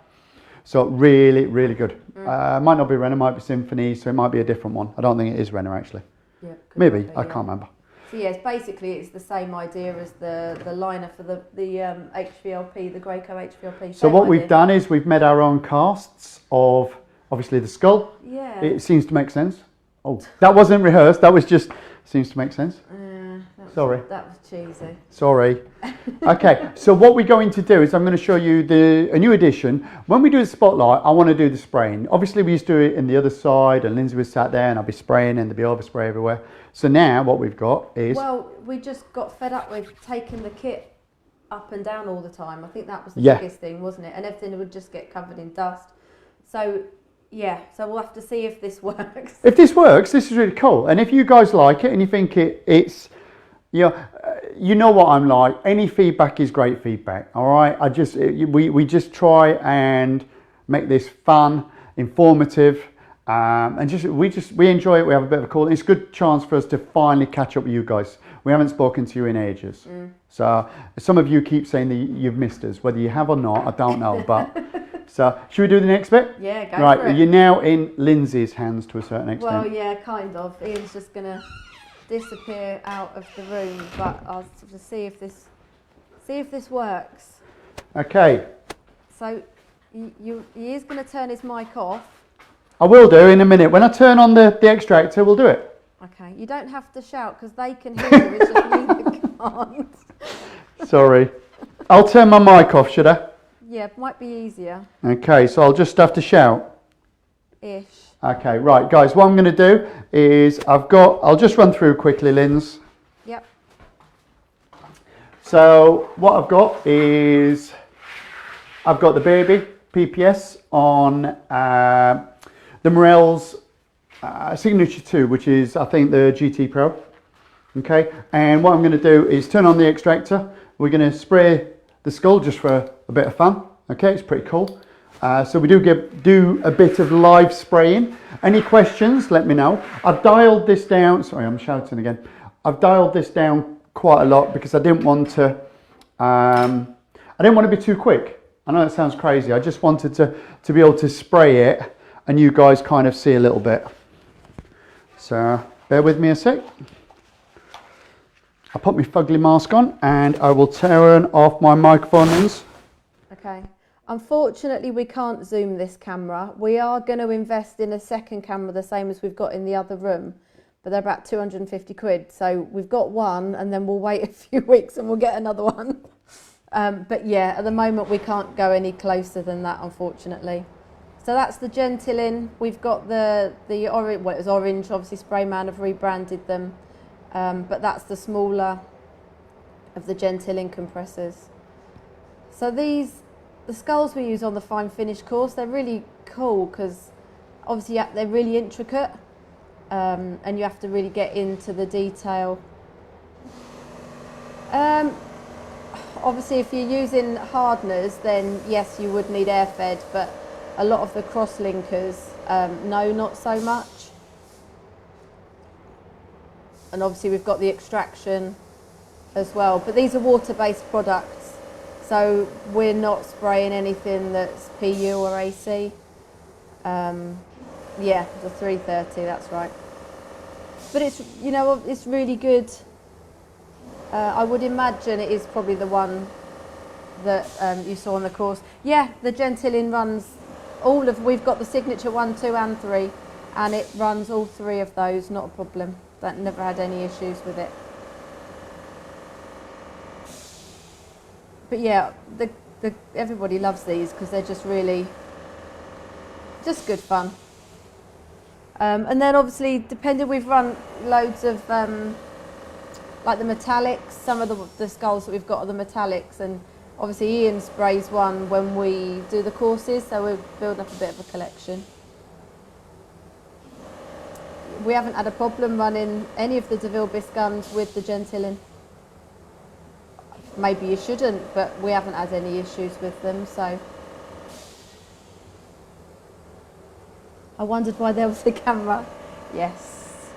So really, really good. Might not be Renner, might be Symphony, so it might be a different one. I don't think it is Renner actually. Yeah, maybe, I can't remember. So yes, basically it's the same idea as the liner for the Hvlp, the Graco Hvlp. So what we've done is we've made our own casts of obviously the skull. Yeah. It seems to make sense. Oh, that wasn't rehearsed. That was just seems to make sense. Sorry. That was cheesy. Sorry. Okay, so what we're going to do is I'm going to show you a new edition. When we do the spotlight, I want to do the spraying. Obviously, we used to do it in the other side, and Lindsay was sat there, and I'd be spraying, and there'd be overspray everywhere. So now what we've got is... Well, we just got fed up with taking the kit up and down all the time. I think that was the biggest thing, wasn't it? And everything would just get covered in dust. So... yeah, so we'll have to see if this works. If this works, this is really cool. And if you guys like it and you think it's, you know what I'm like. Any feedback is great feedback. All right. We just try and make this fun, informative, and we enjoy it. We have a bit of a call. It's a good chance for us to finally catch up with you guys. We haven't spoken to you in ages. So some of you keep saying that you've missed us. Whether you have or not, I don't know, but. So, should we do the next bit? Yeah, go right, for it. You're now in Lindsay's hands to a certain extent. Well, yeah, kind of. Ian's just going to disappear out of the room, but I'll sort of see if this works. Okay. So, he is going to turn his mic off. I will do in a minute. When I turn on the extractor, we'll do it. Okay. You don't have to shout because they can hear you. It's just me that can't. Sorry. I'll turn my mic off, should I? Yeah, might be easier. Okay, so I'll just have to shout. Ish. Okay, right, guys, what I'm going to do is I'll just run through quickly, Linz. Yep. So what I've got is I've got the baby PPS on the Morel's Signature 2, which is I think the GT Pro. Okay, and what I'm going to do is turn on the extractor. We're going to spray the skull just for a bit of fun. Okay, it's pretty cool. So we do a bit of live spraying. Any questions, let me know. I've dialed this down. Sorry, I'm shouting again. I've dialed this down quite a lot because I didn't want to be too quick. I know that sounds crazy. I just wanted to be able to spray it and you guys kind of see a little bit. So bear with me a sec. I'll put my fugly mask on and I will turn off my microphones. Okay. Unfortunately, we can't zoom this camera. We are going to invest in a second camera, the same as we've got in the other room, but they're about 250 quid. So we've got one and then we'll wait a few weeks and we'll get another one. But yeah, at the moment we can't go any closer than that, unfortunately. So that's the Gentilin. We've got the orange, well, it was orange, obviously Sprayman have rebranded them. But that's the smaller of the Gentilin compressors. So the skulls we use on the fine finish course, they're really cool because obviously they're really intricate and you have to really get into the detail Obviously, if you're using hardeners, then yes, you would need air fed, but a lot of the cross linkers, no, not so much. And obviously we've got the extraction as well, but these are water-based products, so we're not spraying anything that's PU or AC. Yeah, the 330, that's right. But it's, you know, it's really good. I would imagine it is probably the one that you saw on the course. Yeah, the Gentilin runs all of, we've got the Signature 1, 2 and 3, and it runs all 3 of those, not a problem. That never had any issues with it. But yeah, everybody loves these because they're just really, just good fun. And then obviously, depending, we've run loads of like the metallics. Some of the skulls that we've got are the metallics, and obviously Ian sprays one when we do the courses, so we're building up a bit of a collection. We haven't had a problem running any of the Hvlp guns with the Gentilin. Maybe you shouldn't, but we haven't had any issues with them, so. I wondered why there was a camera. Yes.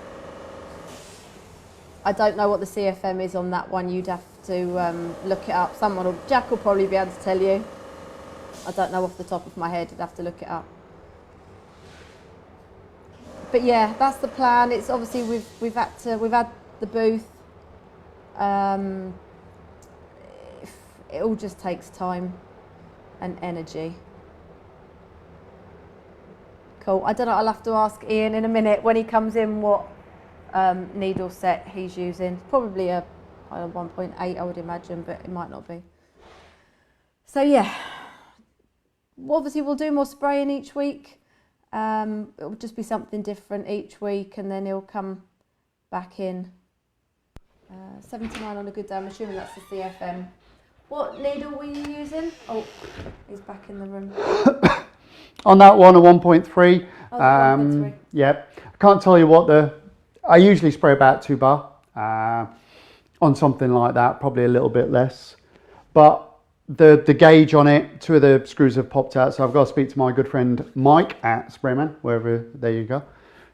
I don't know what the CFM is on that one. You'd have to look it up. Jack will probably be able to tell you. I don't know off the top of my head. You'd have to look it up. But yeah, that's the plan. It's obviously we've had the booth. It all just takes time and energy. Cool. I don't know, I'll have to ask Ian in a minute when he comes in what needle set he's using. Probably a 1.8, I would imagine, but it might not be. So yeah, obviously we'll do more spraying each week. It will just be something different each week, and then he'll come back in. 79 on a good day, I'm assuming that's the CFM. What needle were you using? Oh, he's back in the room. On that one, a 1.3. Oh, 1.3. Yeah, I can't tell you what I usually spray about 2 bar. On something like that, probably a little bit less. But the gauge on it, 2 of the screws have popped out, so I've got to speak to my good friend Mike at Sprayman, wherever, there you go.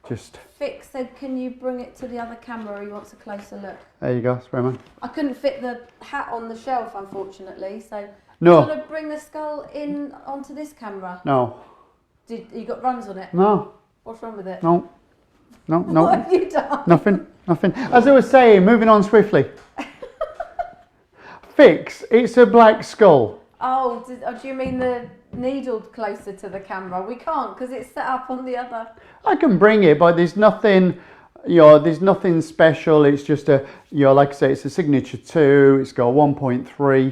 Just. Vic said, can you bring it to the other camera? He wants a closer look. There you go, Sprayman. I couldn't fit the hat on the shelf, unfortunately, so. No. Do you want to bring the skull in onto this camera? No. You got runs on it? No. What's wrong with it? No. No. What have you done? Nothing. As I was saying, moving on swiftly. Fix, it's a black skull. Oh, do you mean the needle closer to the camera? We can't because it's set up on the other. I can bring it, but there's nothing, there's nothing special. It's just a, like I say, it's a Signature 2. It's got a 1.3.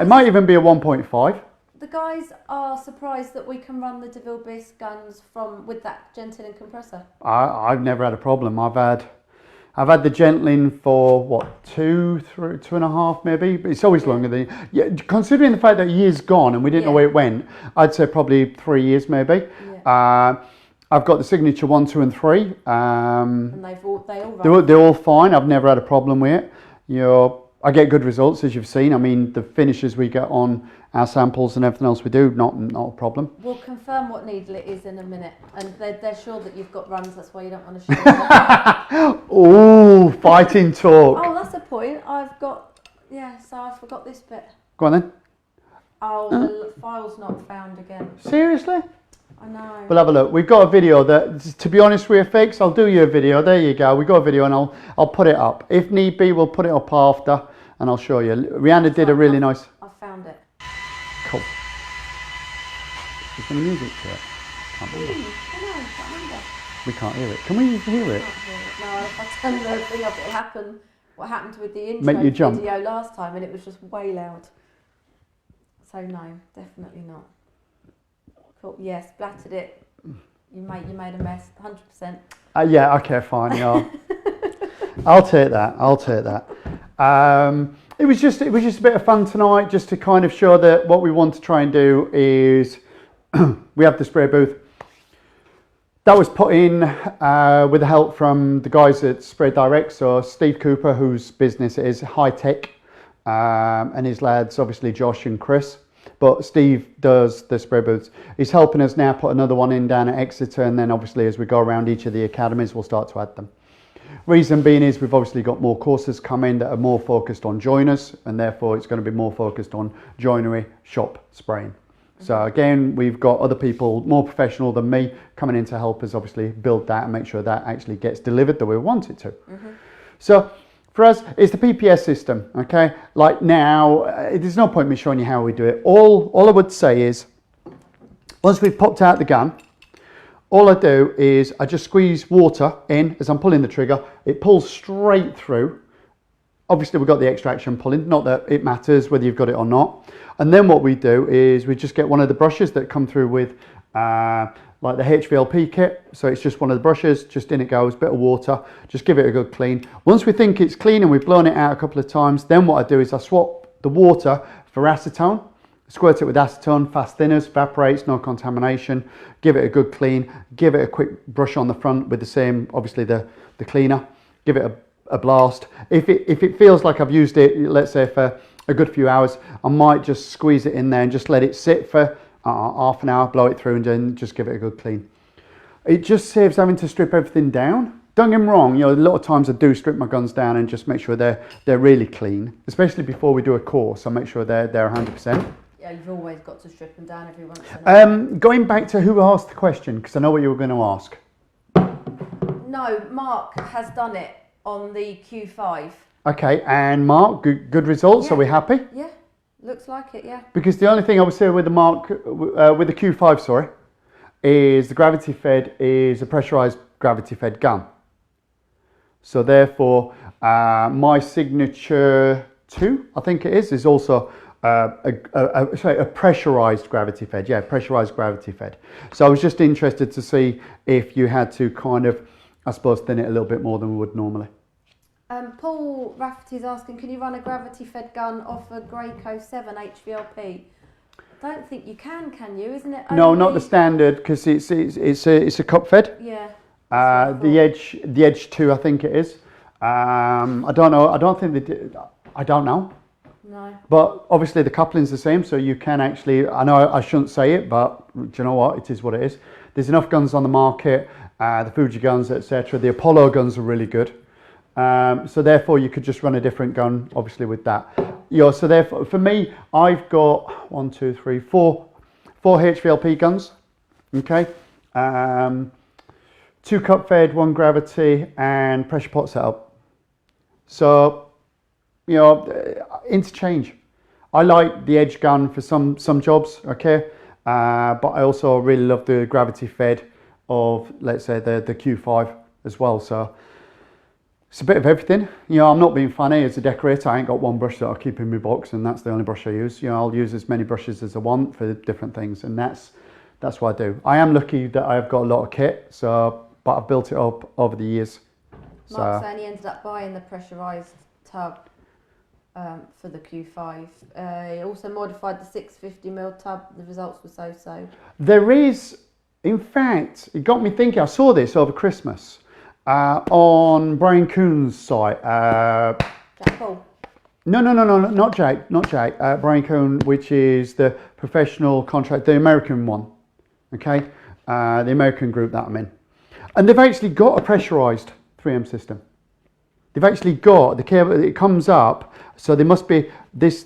It might even be a 1.5. The guys are surprised that we can run the Hvlp guns with that Gentilin compressor. I've never had a problem. I've had the Gentilin for what, 2.5 maybe, but it's always longer than, considering the fact that years gone and we didn't know where it went, I'd say probably 3 years maybe. Yeah. I've got the Signature 1, 2 and 3. And they all run. They're all fine. I've never had a problem with it. I get good results, as you've seen. I mean, the finishes we get on our samples and everything else we do, not a problem. We'll confirm what needle it is in a minute, and they're sure that you've got runs. That's why you don't want to show them. Oh, fighting talk. Oh, that's a point. So I forgot this bit. Go on then. Oh, the file's not found again. Seriously? I know. We'll have a look. We've got a video that, to be honest with you, Fix, I'll do you a video. There you go. We've got a video and I'll put it up. If need be, we'll put it up after and I'll show you. Rihanna did a really nice... I found it. Cool. Is there any music to it? Can't remember. Can't remember. We can't hear it. Can we hear it? No, if I turn the thing up, it'll happen. What happened with the intro Make you jump. video last time, and it was just way loud. So no, definitely not. Cool. Yes, splattered it. You made a mess, 100%. Yeah. Okay. Fine. Yeah. I'll take that. It was just a bit of fun tonight, just to kind of show that what we want to try and do is we have the spray booth. That was put in with the help from the guys at Spray Direct. So Steve Cooper, whose business is High Tech, and his lads, obviously Josh and Chris. But Steve does the spray booths. He's helping us now put another one in down at Exeter, and then obviously as we go around each of the academies, we'll start to add them. Reason being is we've obviously got more courses coming that are more focused on joiners, and therefore it's going to be more focused on joinery, shop, spraying. So again, we've got other people more professional than me coming in to help us obviously build that and make sure that actually gets delivered the way we want it to. So for us, it's the PPS system, okay? Like now, there's no point in me showing you how we do it. All I would say is, once we've popped out the gun, all I do is I just squeeze water in as I'm pulling the trigger. It pulls straight through. Obviously, we've got the extraction pulling, not that it matters whether you've got it or not. And then what we do is we just get one of the brushes that come through with like the Hvlp kit. So it's just one of the brushes, just in it goes, bit of water, just give it a good clean. Once we think it's clean and we've blown it out a couple of times, then what I do is I swap the water for acetone, squirt it with acetone, fast thinners, evaporates, no contamination, give it a good clean, give it a quick brush on the front with the same, obviously the cleaner, give it a blast. If it feels like I've used it, let's say for a good few hours, I might just squeeze it in there and just let it sit for half an hour, blow it through, and then just give it a good clean. It just saves having to strip everything down. Don't get me wrong, you know, a lot of times I do strip my guns down and just make sure they're really clean, especially before we do a course. I make sure they're 100%. Yeah, you've always got to strip them down every once in a while. Going back to who asked the question, because I know what you were going to ask. No, Mark has done it on the Q5. Okay, and Mark, good results. Yeah. Are we happy? Yeah, looks like it, yeah. Because the only thing I would say with the Mark, with the Q5, sorry, is the gravity fed is a pressurized gravity fed gun. So therefore, my signature 2, I think it is also a pressurized gravity fed. Yeah, pressurized gravity fed. So I was just interested to see if you had to kind of, I suppose, thin it a little bit more than we would normally. Paul Rafferty's asking, can you run a gravity-fed gun off a Graco 7 Hvlp? I don't think you can you? Isn't it? No, not the standard, because it's a cup fed. Yeah. The Edge 2, I think it is. I don't know. I don't think they did. I don't know. No. But obviously the coupling's the same, so you can actually. I know I shouldn't say it, but do you know what? It is what it is. There's enough guns on the market. The Fuji guns, etc. The Apollo guns are really good. So therefore you could just run a different gun, obviously, with that. Yeah, so therefore for me, I've got 4 Hvlp guns, okay, 2 cup fed, 1 gravity, and pressure pot setup. So, you know, interchange. I like the Edge gun for some jobs, okay, but I also really love the gravity fed of, let's say, the Q5 as well. So it's a bit of everything. You know, I'm not being funny. As a decorator, I ain't got one brush that I keep in my box, and that's the only brush I use. You know, I'll use as many brushes as I want for different things, and that's what I do. I am lucky that I've got a lot of kit, but I've built it up over the years. Mark's saying he ended up buying the pressurised tub for the Q5. He also modified the 650mm tub. The results were so-so. There is, in fact, it got me thinking. I saw this over Christmas. On Brian Coon's site. Jack Paul? No, not Jake. Brian Coon, which is the professional contract, the American one. Okay, the American group that I'm in, and they've actually got a pressurized 3M system. They've actually got the cable. It comes up, so there must be this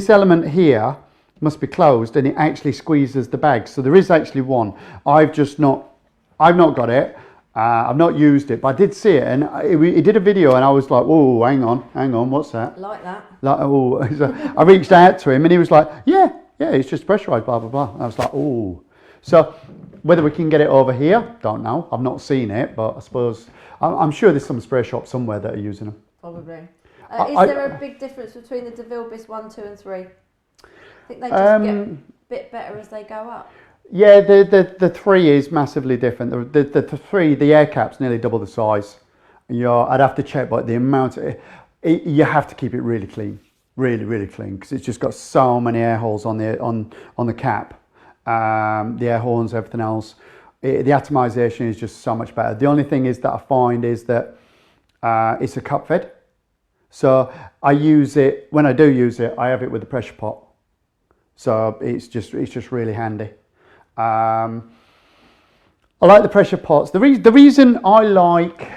element here must be closed, and it actually squeezes the bag. So there is actually one. I've not got it. I've not used it, but I did see it, and he did a video, and I was like, "Oh, hang on, what's that?" Like that. Like, oh, so I reached out to him, and he was like, "Yeah, it's just pressurized, blah blah blah." And I was like, "Oh." So whether we can get it over here, don't know. I've not seen it, but I suppose I'm sure there's some spray shops somewhere that are using them. Probably. Is there a big difference between the DeVilbiss 1, 2, and 3? I think they just get a bit better as they go up. Yeah, the 3 is massively different. The 3, the air cap's nearly double the size. I'd have to check, but the amount, you have to keep it really clean, really clean, because it's just got so many air holes on the cap, the air horns, everything else. the atomization is just so much better. The only thing is that I find is that it's a cup fed. So I use it, when I do use it, I have it with a pressure pot. So it's just really handy. I like the pressure pots. The reason I like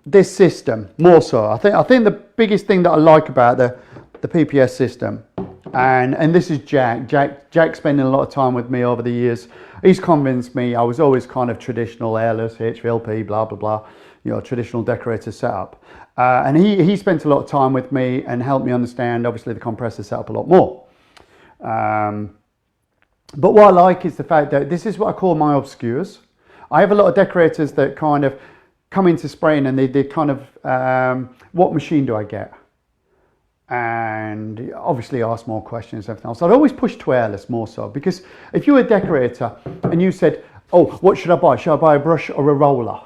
this system more so, I think the biggest thing that I like about the PPS system, and this is Jack spending a lot of time with me over the years. He's convinced me. I was always kind of traditional Airless, Hvlp, blah blah blah, you know, traditional decorator setup. And he spent a lot of time with me and helped me understand, obviously, the compressor setup a lot more. But what I like is the fact that this is what I call my obscures. I have a lot of decorators that kind of come into spraying and they kind of, what machine do I get? And obviously ask more questions and everything else. I'd always push to Airless more so, because if you were a decorator and you said, oh, what should I buy? Should I buy a brush or a roller?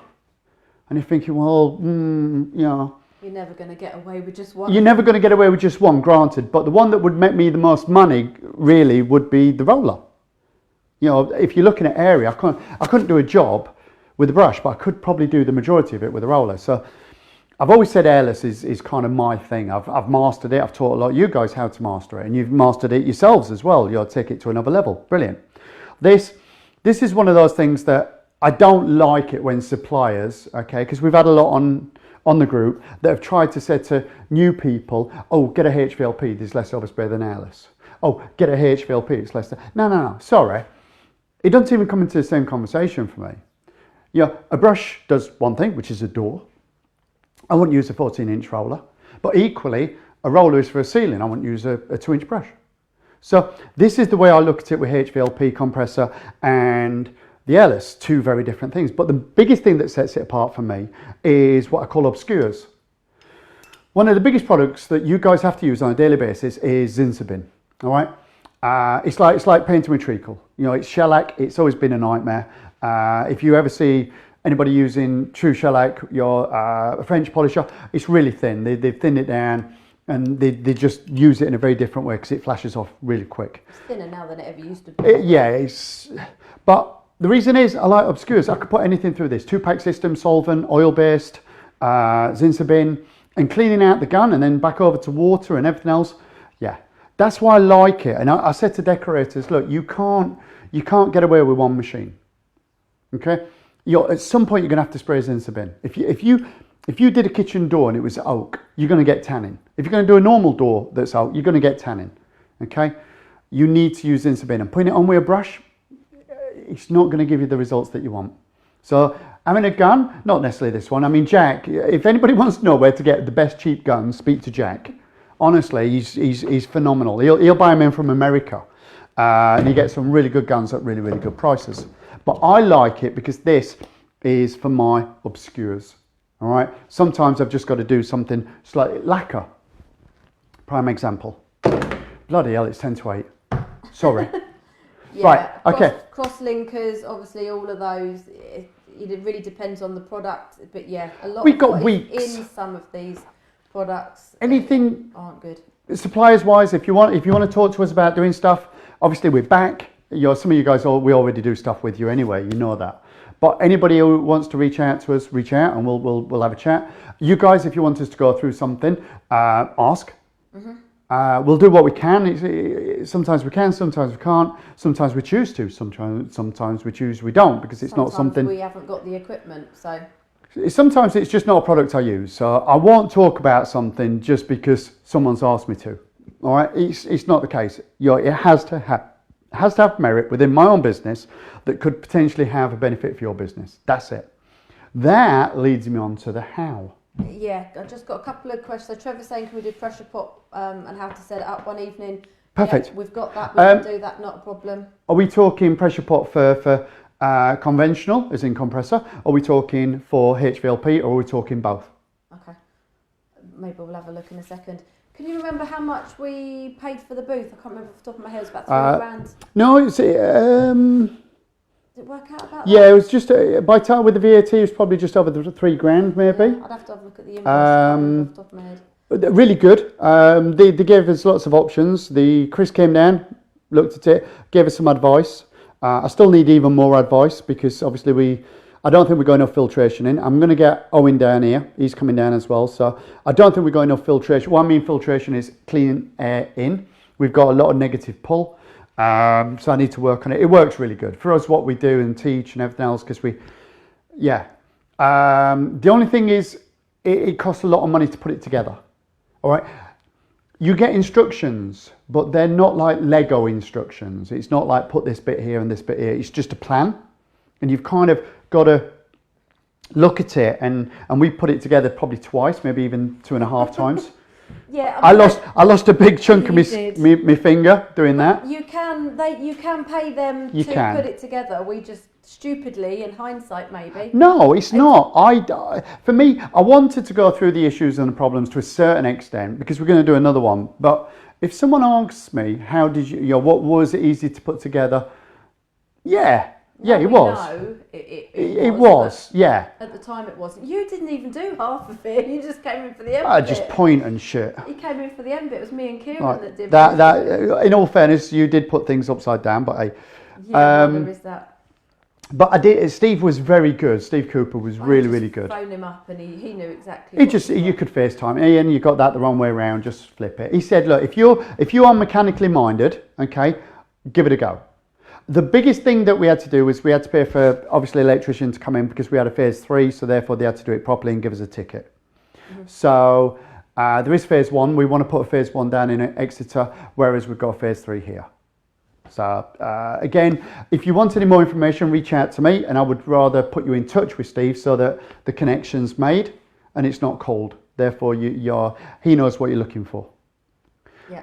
And you're thinking, well, you know. You're never going to get away with just one. You're never going to get away with just one, granted. But the one that would make me the most money, really, would be the roller. You know, if you're looking at area, I couldn't do a job with a brush, but I could probably do the majority of it with a roller. So I've always said Airless is kind of my thing. I've mastered it. I've taught a lot of you guys how to master it, and you've mastered it yourselves as well. You'll take it to another level. Brilliant. This is one of those things that I don't like it when suppliers, okay, because we've had a lot on the group that have tried to say to new people, oh, get a Hvlp, there's less overspray than Airless. Oh, get a Hvlp, it's less than... No, sorry. It doesn't even come into the same conversation for me. Yeah, a brush does one thing, which is a door. I wouldn't use a 14-inch roller, but equally, a roller is for a ceiling. I wouldn't use a 2-inch brush. So this is the way I look at it with Hvlp compressor and the Airless, two very different things. But the biggest thing that sets it apart for me is what I call obscures. One of the biggest products that you guys have to use on a daily basis is Citb. All right, it's like painting with treacle. You know, it's shellac. It's always been a nightmare. If you ever see anybody using true shellac, a French polisher, it's really thin. They've thinned it down, and they just use it in a very different way because it flashes off really quick. It's thinner now than it ever used to be. But the reason is I like obscures. I could put anything through this. 2-pack system, solvent, oil-based, Citb, and cleaning out the gun and then back over to water and everything else. Yeah, that's why I like it. And I said to decorators, look, you can't get away with one machine. Okay? At some point you're going to have to spray Citb. If you did a kitchen door and it was oak, you're going to get tanning. If you're going to do a normal door that's oak, you're going to get tanning. Okay? You need to use Citb, and putting it on with a brush, it's not going to give you the results that you want. So having a gun, not necessarily this one. I mean, Jack, if anybody wants to know where to get the best cheap guns, speak to Jack. Honestly, he's phenomenal. He'll buy them in from America, and he gets some really good guns at really, really good prices. But I like it because this is for my obscures. All right. Sometimes I've just got to do something slightly lacquer. Prime example. Bloody hell, it's 10 to 8. Sorry. Yeah, right, okay. Cross linkers, obviously all of those, it really depends on the product, but yeah, a lot We've of got what weeks. is in some of these products Anything aren't good. Suppliers wise, if you want to talk to us about doing stuff, obviously we're back. Some of you guys, we already do stuff with you anyway, you know that. But anybody who wants to reach out to us, reach out and we'll have a chat. You guys, if you want us to go through something, ask. Mm-hmm. We'll do what we can. Sometimes we can, sometimes we can't. Sometimes we choose to. Sometimes we choose we don't, because it's not something. We haven't got the equipment, so. Sometimes it's just not a product I use. So I won't talk about something just because someone's asked me to. All right, it's not the case. It has to have merit within my own business that could potentially have a benefit for your business. That's it. That leads me on to the how. Yeah, I just got a couple of questions. So Trevor's saying, can we do pressure pot and how to set it up one evening? Perfect. Yeah, we've got that. We can do that, not a problem. Are we talking pressure pot for conventional, as in compressor? Are we talking for Hvlp, or are we talking both? Okay. Maybe we'll have a look in a second. Can you remember how much we paid for the booth? I can't remember off the top of my head. It was about £3 grand. No, it's... Did it work out about yeah, that? it was just, by time with the VAT, it was probably just over the £3 grand, maybe. Yeah, I'd have to have a look at the invoice off the top of my head. Really good. They gave us lots of options. Chris came down, looked at it, gave us some advice. I still need even more advice because obviously I don't think we've got enough filtration in. I'm going to get Owen down here. He's coming down as well. So I don't think we've got enough filtration. What I mean filtration is clean air in. We've got a lot of negative pull. So I need to work on it. It works really good. For us, what we do and teach and everything else, because the only thing is it costs a lot of money to put it together. All right. You get instructions, but they're not like Lego instructions. It's not like put this bit here and this bit here. It's just a plan. And you've kind of got to look at it, and we put it together probably twice, maybe even 2.5 times. Yeah, I lost a big chunk of my finger doing that. You can pay them to put it together. We just stupidly, in hindsight, maybe. No, it's not. For me, I wanted to go through the issues and the problems to a certain extent because we're going to do another one. But if someone asks me, how did what was it easy to put together? Yeah, it was. No, it was, yeah. At the time it wasn't. You didn't even do half of it. You just came in for the end I bit. just point and shit. You came in for the end bit. It was me and Kieran that did that. In all fairness, you did put things upside down, but there is that. But I did. Steve was very good. Steve Cooper was really good. Phone him up and he knew exactly. You could FaceTime. Ian, you got that the wrong way around. Just flip it. He said, look, if you're mechanically minded, okay, give it a go. The biggest thing that we had to do was we had to pay for, obviously, electrician to come in because we had a phase 3, so therefore they had to do it properly and give us a ticket. Mm-hmm. So there is phase 1. We want to put a phase 1 down in Exeter, whereas we've got phase 3 here. So again, if you want any more information, reach out to me, and I would rather put you in touch with Steve so that the connection's made and it's not cold. Therefore, he knows what you're looking for. Yeah.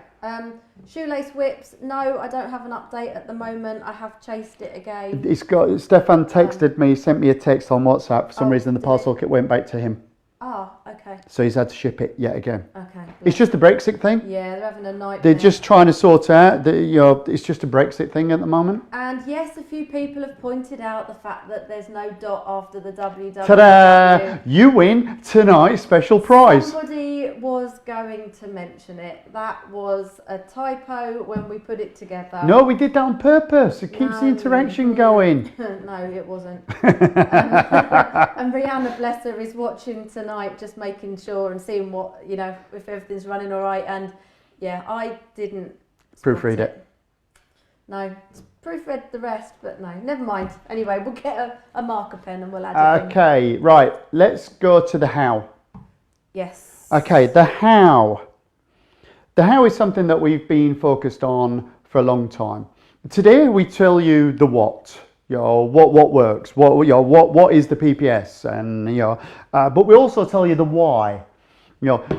Shoelace whips, no, I don't have an update at the moment. I have chased it again. Stefan texted me, sent me a text on WhatsApp. For some reason, the parcel kit went back to him. Oh, okay. So he's had to ship it yet again. Okay. It's just a Brexit thing. Yeah, they're having a nightmare. They're just trying to sort out. It's just a Brexit thing at the moment. And yes, a few people have pointed out the fact that there's no dot after the www. Ta-da! You win tonight's special prize. Somebody was going to mention it. That was a typo when we put it together. No, we did that on purpose. It keeps the interaction going. No, it wasn't. And Rihanna, bless her, is watching tonight, just making sure and seeing what, if everything's running all right. And yeah, I didn't proofread it. No, proofread the rest, but no, never mind. Anyway, we'll get a marker pen and we'll add it in. Okay, right. Let's go to the how. Yes. Okay, the how. The how is something that we've been focused on for a long time. Today we tell you the what. What works, what is the PPS, and but we also tell you the why.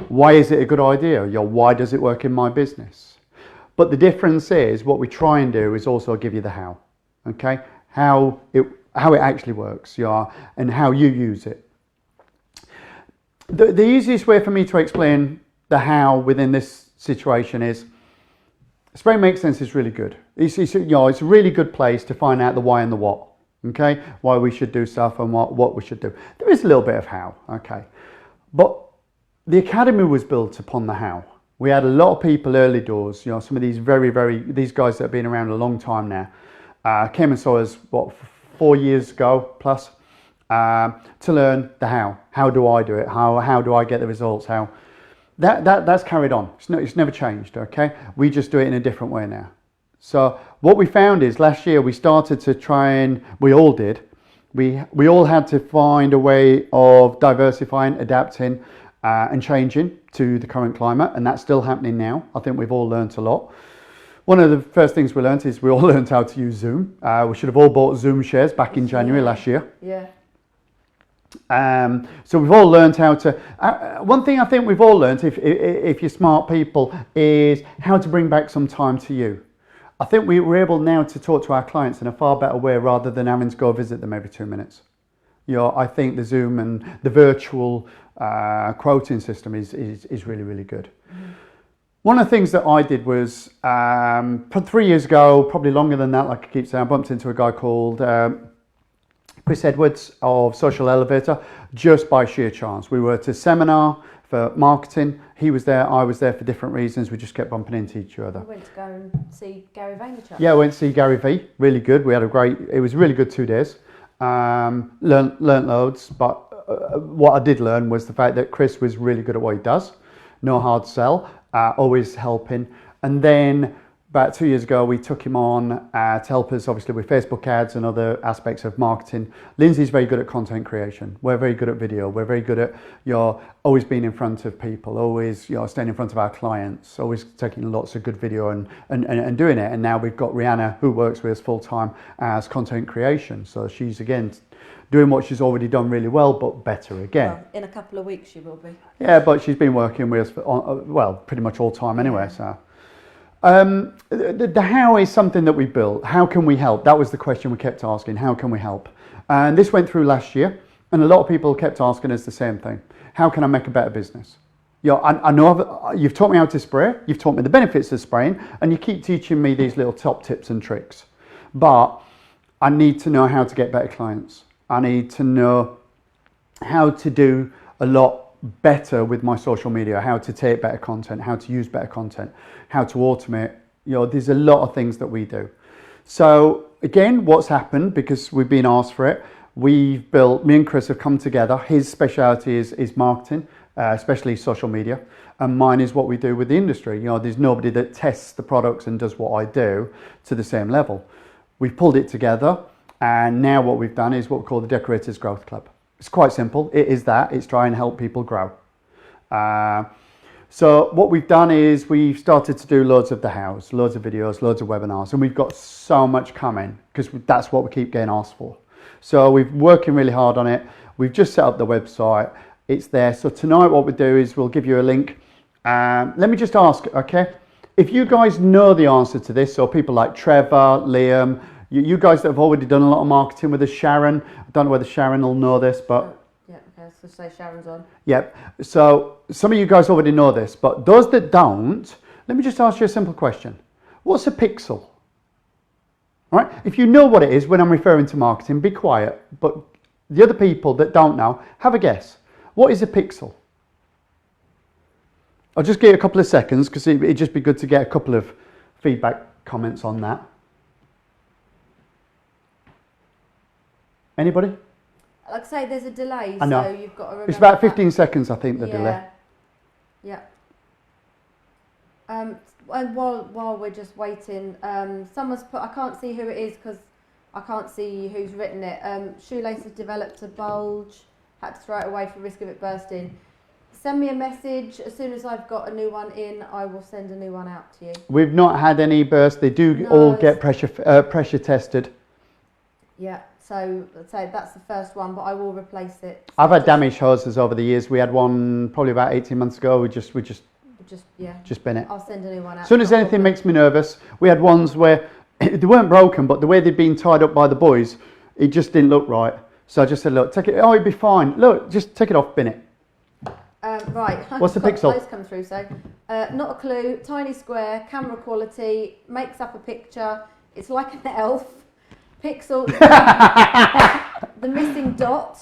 Why is it a good idea? Why does it work in my business? But the difference is what we try and do is also give you the how. Okay, how it actually works, and how you use it. The easiest way for me to explain the how within this situation is Spray Makes Sense is really good. It's a really good place to find out the why and the what. Okay, why we should do stuff and what we should do. There is a little bit of how. Okay, but the academy was built upon the how. We had a lot of people early doors. Some of these these guys that have been around a long time now came and saw us 4 years ago plus to learn the how. How do I do it? How do I get the results? How that's carried on. It's never changed. Okay, we just do it in a different way now. So what we found is last year we started to try, and we all did. We all had to find a way of diversifying, adapting, and changing to the current climate, and that's still happening now. I think we've all learnt a lot. One of the first things we learnt is we all learnt how to use Zoom. We should have all bought Zoom shares back in January last year. Yeah. So we've all learned how to. One thing I think we've all learned, if you're smart people, is how to bring back some time to you. I think we're able now to talk to our clients in a far better way rather than having to go visit them every 2 minutes. I think the Zoom and the virtual quoting system is really good. Mm-hmm. One of the things that I did was 3 years ago, probably longer than that, like I keep saying, I bumped into a guy called Chris Edwards of Social Elevator, just by sheer chance. We were at a seminar for marketing. He was there, I was there for different reasons. We just kept bumping into each other. We went to go and see Gary Vaynerchuk. Yeah, I went to see Gary V. Really good. We had it was a really good 2 days. Learned loads, but what I did learn was the fact that Chris was really good at what he does. No hard sell, always helping. And then about 2 years ago, we took him on to help us, obviously, with Facebook ads and other aspects of marketing. Lindsay's very good at content creation. We're very good at video. We're very good at always being in front of people, always staying in front of our clients, always taking lots of good video and doing it. And now we've got Rihanna, who works with us full time as content creation. So she's again doing what she's already done really well, but better again. Well, in a couple of weeks she will be. Yeah, but she's been working with us for, pretty much all time anyway. So. The how is something that we built. How can we help? That was the question we kept asking. How can we help? And this went through last year, and a lot of people kept asking us the same thing. How can I make a better business? I know you've taught me how to spray, you've taught me the benefits of spraying, and you keep teaching me these little top tips and tricks. But I need to know how to get better clients. I need to know how to do a lot better with my social media, how to take better content, how to use better content, how to automate. There's a lot of things that we do. So again, what's happened, because we've been asked for it, me and Chris have come together. His speciality is marketing, especially social media, and mine is what we do with the industry. There's nobody that tests the products and does what I do to the same level. We've pulled it together, and now what we've done is what we call the Decorators Growth Club. It's quite simple. It's try and help people grow. So what we've done is we've started to do loads of the hows, loads of videos, loads of webinars, and we've got so much coming because that's what we keep getting asked for. So we're working really hard on it. We've just set up the website. It's there. So tonight what we'll do is we'll give you a link. Let me just ask, okay? If you guys know the answer to this, so people like Trevor, Liam, you guys that have already done a lot of marketing with us, Sharon, I don't know whether Sharon will know this, but... Yeah, okay, so say Sharon's on. Yep, so some of you guys already know this, but those that don't, let me just ask you a simple question. What's a pixel? All right, if you know what it is when I'm referring to marketing, be quiet, but the other people that don't know, have a guess. What is a pixel? I'll just give you a couple of seconds because it'd just be good to get a couple of feedback comments on that. Anybody? Like I say, there's a delay, I know. so you've got to remember. It's about 15 seconds, I think, the delay. Yeah. And while we're just waiting, someone's put, I can't see who it is because I can't see who's written it. Shoelace has developed a bulge, had to throw it away for risk of it bursting. Send me a message. As soon as I've got a new one in, I will send a new one out to you. We've not had any bursts. They do all get pressure tested. Yeah. So let's say that's the first one, but I will replace it. So I've had damaged hoses over the years. We had one probably about 18 months ago. We just bin it. I'll send a new one out. As soon as anything makes me nervous, we had ones where they weren't broken, but the way they'd been tied up by the boys, it just didn't look right. So I just said, look, take it. Oh, it'd be fine. Look, just take it off, bin it. Right. What's the pixel? Those come through. So, not a clue. Tiny square, camera quality, makes up a picture. It's like an elf. Pixel. The missing dot.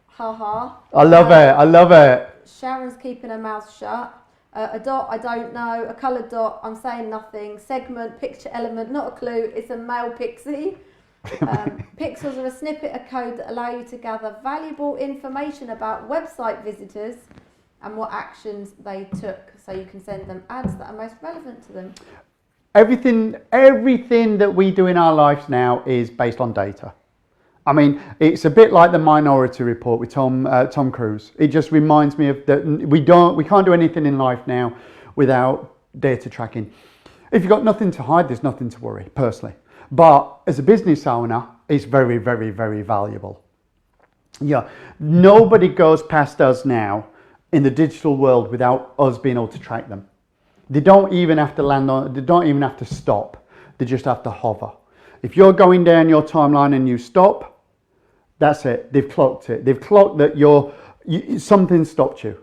Ha ha. I love it. I love it. Sharon's keeping her mouth shut. A dot, I don't know. A coloured dot, I'm saying nothing. Segment, picture element, not a clue. It's a male pixie. Pixels are a snippet of code that allow you to gather valuable information about website visitors and what actions they took, so you can send them ads that are most relevant to them. Everything that we do in our lives now is based on data. I mean, it's a bit like the Minority Report with Tom Cruise. It just reminds me of that we can't do anything in life now without data tracking. If you've got nothing to hide, there's nothing to worry, personally. But as a business owner, it's very, very, very valuable. Yeah, nobody goes past us now in the digital world without us being able to track them. They don't even have to land on, they don't even have to stop. They just have to hover. If you're going down your timeline and you stop, that's it. They've clocked it. They've clocked that something stopped you.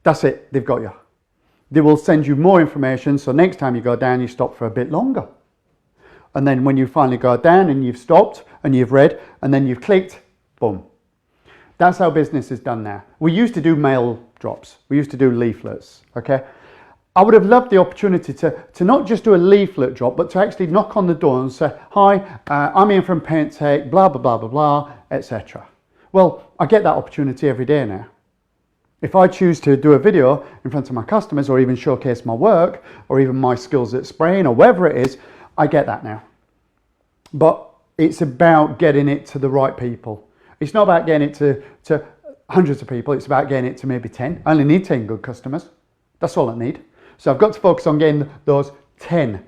That's it. They've got you. They will send you more information. So next time you go down, you stop for a bit longer. And then when you finally go down and you've stopped and you've read and then you've clicked, Boom. That's how business is done now. We used to do mail drops. We used to do leaflets, okay? I would have loved the opportunity to not just do a leaflet drop, but to actually knock on the door and say, hi, I'm Ian from Paint Tech, blah, blah, blah, blah, blah, etc. Well, I get that opportunity every day now. If I choose to do a video in front of my customers or even showcase my work or even my skills at spraying or whatever it is, I get that now. But it's about getting it to the right people. It's not about getting it to hundreds of people. It's about getting it to maybe 10. I only need 10 good customers. That's all I need. So I've got to focus on getting those 10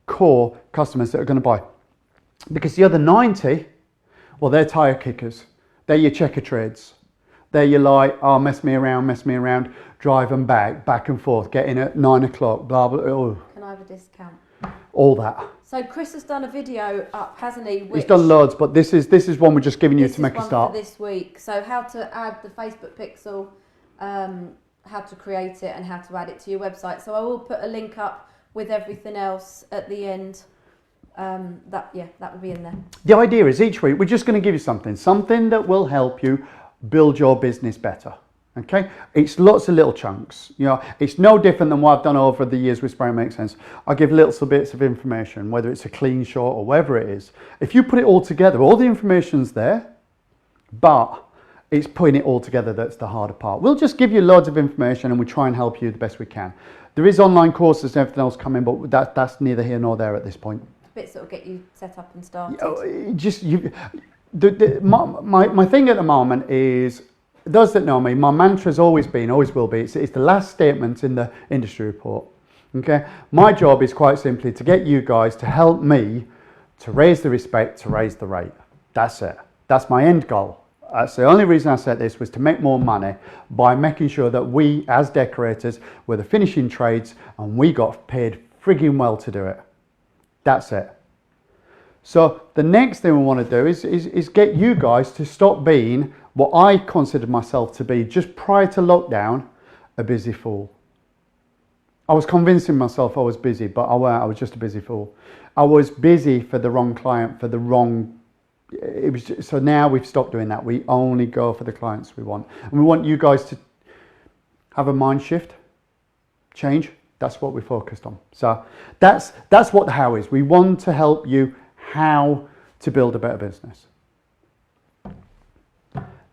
core customers that are going to buy. Because the other 90, well, they're tire kickers. They're your checker trades. They're your oh, mess me around, drive them back and forth, get in at 9 o'clock, blah, blah, oh. Can I have a discount? All that. So Chris has done a video up, hasn't he? He's done loads, but this is one we're just giving you to make a start. For this week. So how to add the Facebook pixel, how to create it and how to add it to your website. So I will put a link up with everything else at the end. That would be in there. The idea is each week we're just going to give you something that will help you build your business better. Okay, it's lots of little chunks. You know, it's no different than what I've done over the years with Spray Makes Sense. I give little bits of information, whether it's a clean shot or whatever it is. If you put it all together, all the information's there, but it's putting it all together that's the harder part. We'll just give you loads of information and we try and help you the best we can. There is online courses and everything else coming, but that's neither here nor there at this point. Bits that will get you set up and started. My thing at the moment is, those that know me, my mantra has always been, always will be, it's the last statement in the industry report. Okay, my job is quite simply to get you guys to help me to raise the respect, to raise the rate. That's it. That's my end goal. That's the only reason I said this, was to make more money by making sure that we, as decorators, were the finishing trades and we got paid frigging well to do it. That's it. So the next thing we want to do is get you guys to stop being what I considered myself to be just prior to lockdown, a busy fool. I was convincing myself I was busy, but I weren't. I was just a busy fool. I was busy for the wrong client, for the wrong... So now we've stopped doing that. We only go for the clients we want. And we want you guys to have a mind shift, change. That's what we're focused on. So that's what the how is. We want to help you how to build a better business.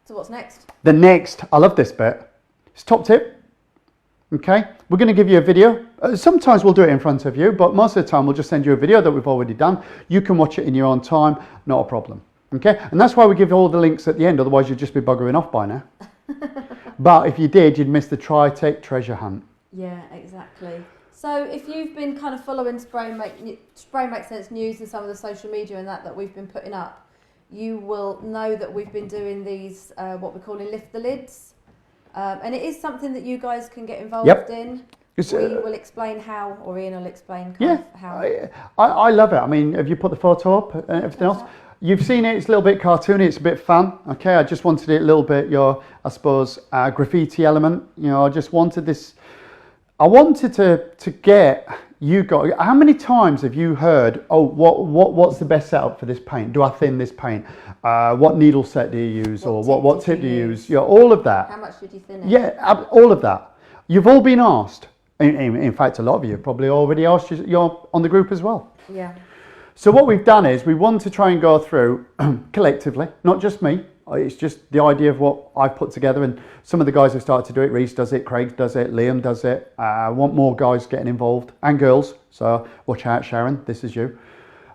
So what's next? The next, I love this bit, it's top tip. Okay, we're going to give you a video. Sometimes we'll do it in front of you, but most of the time we'll just send you a video that we've already done. You can watch it in your own time, not a problem. Okay, and that's why we give all the links at the end, otherwise you'd just be buggering off by now. But if you did, you'd miss the Try Take Treasure Hunt. Yeah, exactly. So if you've been kind of following Spray Makes Sense news and some of the social media and that we've been putting up, you will know that we've been doing these, what we're calling Lift the Lids. And it is something that you guys can get involved in. We will explain how, or Ian will explain how. I love it. I mean, have you put the photo up and everything else? You've seen it, it's a little bit cartoony, it's a bit fun. Okay, I just wanted it a little bit, I suppose, graffiti element. You know, I just wanted this, I wanted to get you guys, how many times have you heard, oh, what's the best setup for this paint? Do I thin this paint? What needle set do you use? Or what tip do you use? Yeah, all of that. How much did you thin it? Yeah, all of that. You've all been asked. In fact, a lot of you have probably already asked, you're on the group as well. Yeah. So what we've done is we want to try and go through collectively, not just me. It's just the idea of what I've put together, and some of the guys have started to do it. Reese does it, Craig does it, Liam does it. I want more guys getting involved, and girls. So watch out, Sharon, this is you.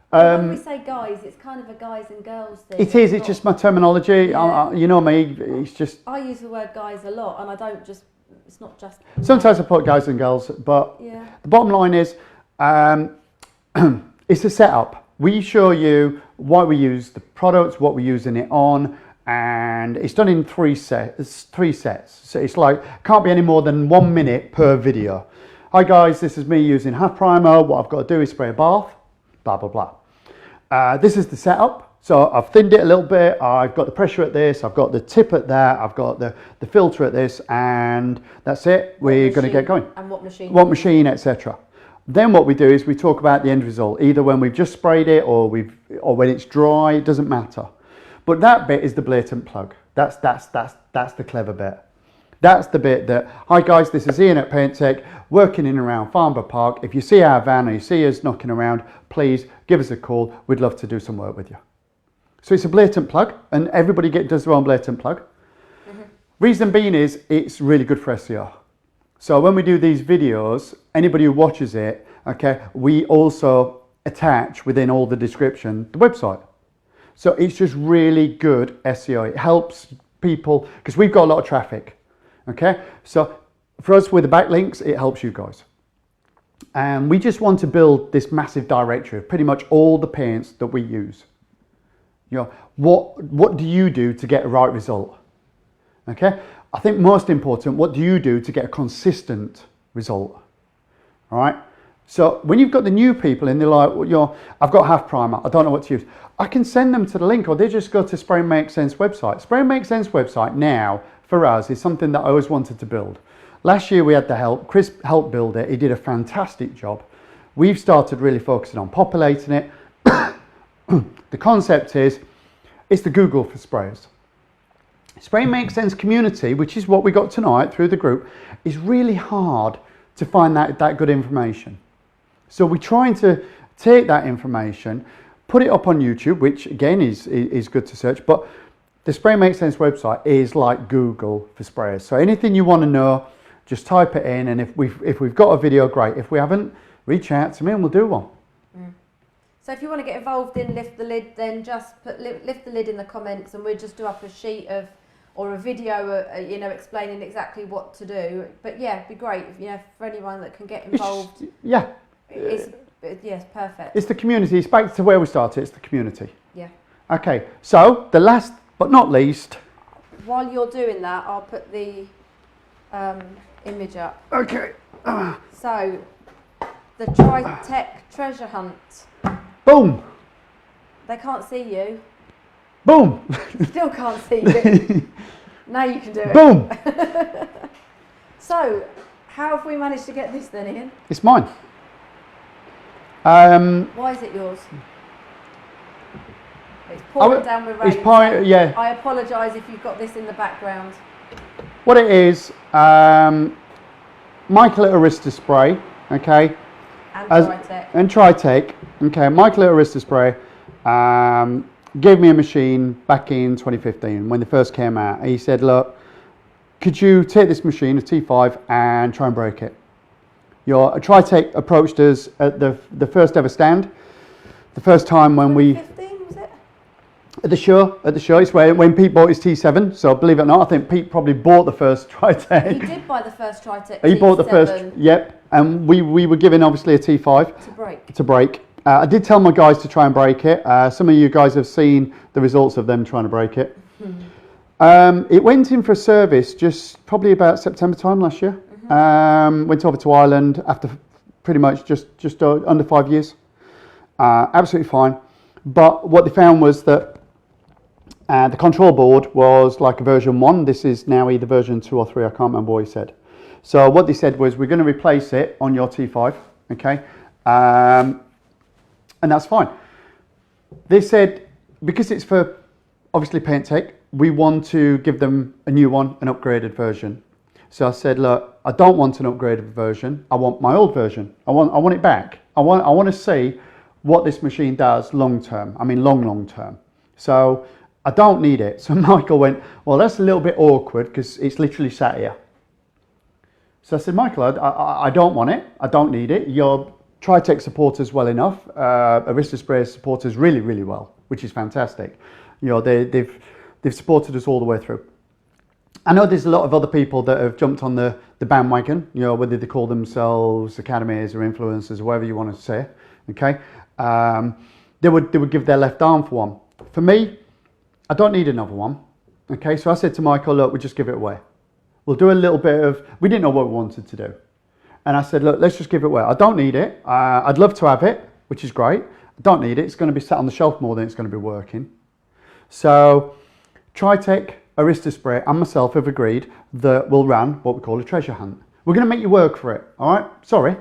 When we say guys, it's kind of a guys and girls thing. It is, it's just my terminology. Yeah. You know me, it's just... I use the word guys a lot, and I don't just... It's not just... Sometimes I put guys and girls, but yeah. The bottom line is, it's a setup. We show you why we use the products, what we're using it on, and it's done in three sets. So it's like, can't be any more than 1 minute per video. Hi guys, this is me using half primer. What I've got to do is spray a bath, blah, blah, blah. This is the setup. So I've thinned it a little bit. I've got the pressure at this. I've got the tip at that. I've got the filter at this, and that's it. We're going to get going. And what machine? What machine, etc. Then what we do is we talk about the end result, either when we've just sprayed it or when it's dry. It doesn't matter. But that bit is the blatant plug. That's the clever bit. That's the bit that, hi guys, this is Ian at Paint Tech, working in and around Farnborough Park. If you see our van or you see us knocking around, please give us a call. We'd love to do some work with you. So it's a blatant plug, and everybody does their own blatant plug. Reason being is it's really good for SEO. So when we do these videos, anybody who watches it, okay, we also attach within all the description the website. So it's just really good SEO. It helps people, because we've got a lot of traffic. Okay, so for us with the backlinks, it helps you guys. And we just want to build this massive directory of pretty much all the paints that we use. You know, what do you do to get a right result? Okay, I think most important, what do you do to get a consistent result? All right, so when you've got the new people and they're like, well, you know, I've got half primer, I don't know what to use. I can send them to the link, or they just go to Spray Make Sense website. Spray Make Sense website now, for us, is something that I always wanted to build. Last year we had the help. Chris helped build it. He did a fantastic job. We've started really focusing on populating it. The concept is, it's the Google for sprayers. Spray Make Sense community, which is what we got tonight through the group, is really hard to find that good information. So we're trying to take that information, put it up on YouTube, which again is good to search, but the Spray Make Sense website is like Google for sprayers. So anything you want to know, just type it in, and if we've got a video, great. If we haven't, reach out to me and we'll do one. So if you want to get involved in Lift the Lid, then just put Lift the Lid in the comments, and we'll just do up a sheet of, or a video, you know, explaining exactly what to do. But yeah, it'd be great, you know, for anyone that can get involved. Yeah. Yes, perfect. It's the community. It's back to where we started. It's the community. Yeah. Okay, so the last but not least. While you're doing that, I'll put the image up. Okay. So, the Tritech treasure hunt. Boom. They can't see you. Boom. Still can't see you. Now you can do it. Boom. So, how have we managed to get this then, Ian? It's mine. Why is it yours? It's pouring down with rain. So yeah. I apologise if you've got this in the background. What it is, Michael at Arista Spray, okay. And Tritech. Okay, Michael at Arista Spray gave me a machine back in 2015 when they first came out. He said, look, could you take this machine, a T5, and try and break it? Tritech approached us at the first ever stand. The first time when 2015, was it? At the show, it's when Pete bought his T7. So believe it or not, I think Pete probably bought the first Tritech. He did buy the first Tritech. He bought the first, yep. And we were given obviously a T5 to break. I did tell my guys to try and break it. Some of you guys have seen the results of them trying to break it. It went in for a service just probably about September time last year. Went over to Ireland after pretty much just under 5 years. Absolutely fine. But what they found was that the control board was like a version 1. This is now either version 2 or 3. I can't remember what he said. So what they said was, we're going to replace it on your T5. Okay. And that's fine. They said, because it's for obviously Paint Tech, we want to give them a new one, an upgraded version. So I said, look, I don't want an upgraded version. I want my old version. I want it back. I want to see what this machine does long term. I mean, long term. So I don't need it. So Michael went, well, that's a little bit awkward because it's literally sat here. So I said, Michael, I don't want it. I don't need it. Your Tritech supporters well enough. Arista Spray supporters really well, which is fantastic. You know, they've supported us all the way through. I know there's a lot of other people that have jumped on the bandwagon, you know, whether they call themselves academies or influencers or whatever you want to say, okay? They would give their left arm for one. For me, I don't need another one, okay? So I said to Michael, look, we'll just give it away. We'll do a little bit of, we didn't know what we wanted to do. And I said, look, let's just give it away. I don't need it. I'd love to have it, which is great. I don't need it. It's going to be sat on the shelf more than it's going to be working. So Tritech, Arista Spray and myself have agreed that we'll run what we call a treasure hunt. We're going to make you work for it, all right? Sorry,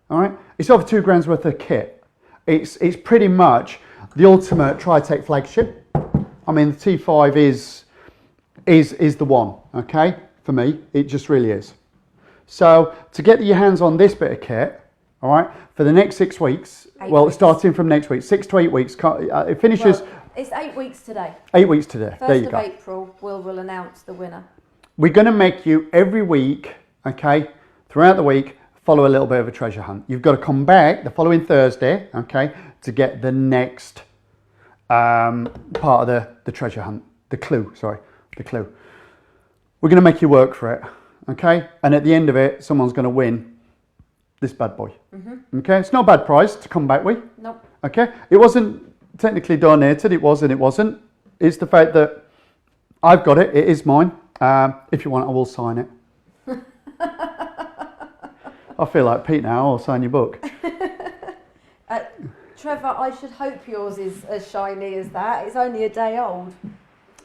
all right? It's over £2,000 worth of kit. It's pretty much the ultimate Tritech flagship. I mean, the T5 is the one, okay? For me, it just really is. So to get your hands on this bit of kit, all right, for the next 6 weeks, starting from next week, 6 to 8 weeks, it finishes. Well, it's 8 weeks today. 8 weeks today. There you go. 1st of April, we'll announce the winner. We're going to make you every week, okay, throughout the week, follow a little bit of a treasure hunt. You've got to come back the following Thursday, okay, to get the next part of the treasure hunt, the clue. We're going to make you work for it, okay? And at the end of it, someone's going to win this bad boy. Okay, it's not a bad prize to come back with. Nope. Okay, it wasn't technically donated. It was and it wasn't. It's the fact that I've got it. It is mine. If you want, I will sign it. I feel like Pete now. I'll sign your book. Trevor, I should hope yours is as shiny as that. It's only a day old.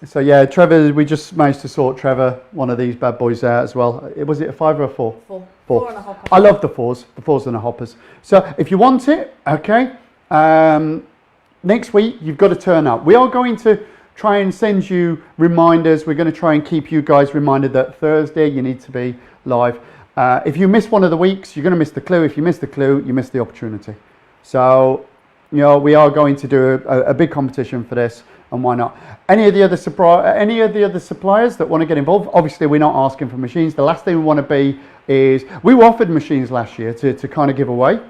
So yeah, Trevor, we just managed to sort Trevor one of these bad boys out as well. Was it a 5 or a 4? 4. 4. 4 and a hopper. I love the 4s and the hoppers. So if you want it, okay, next week you've got to turn up. We are going to try and send you reminders. We're going to try and keep you guys reminded that Thursday you need to be live. If you miss one of the weeks, you're going to miss the clue. If you miss the clue, you miss the opportunity. So, you know, we are going to do a big competition for this, and why not? Any of the other suppliers that want to get involved, obviously we're not asking for machines. The last thing we want to be is, we were offered machines last year to kind of give away.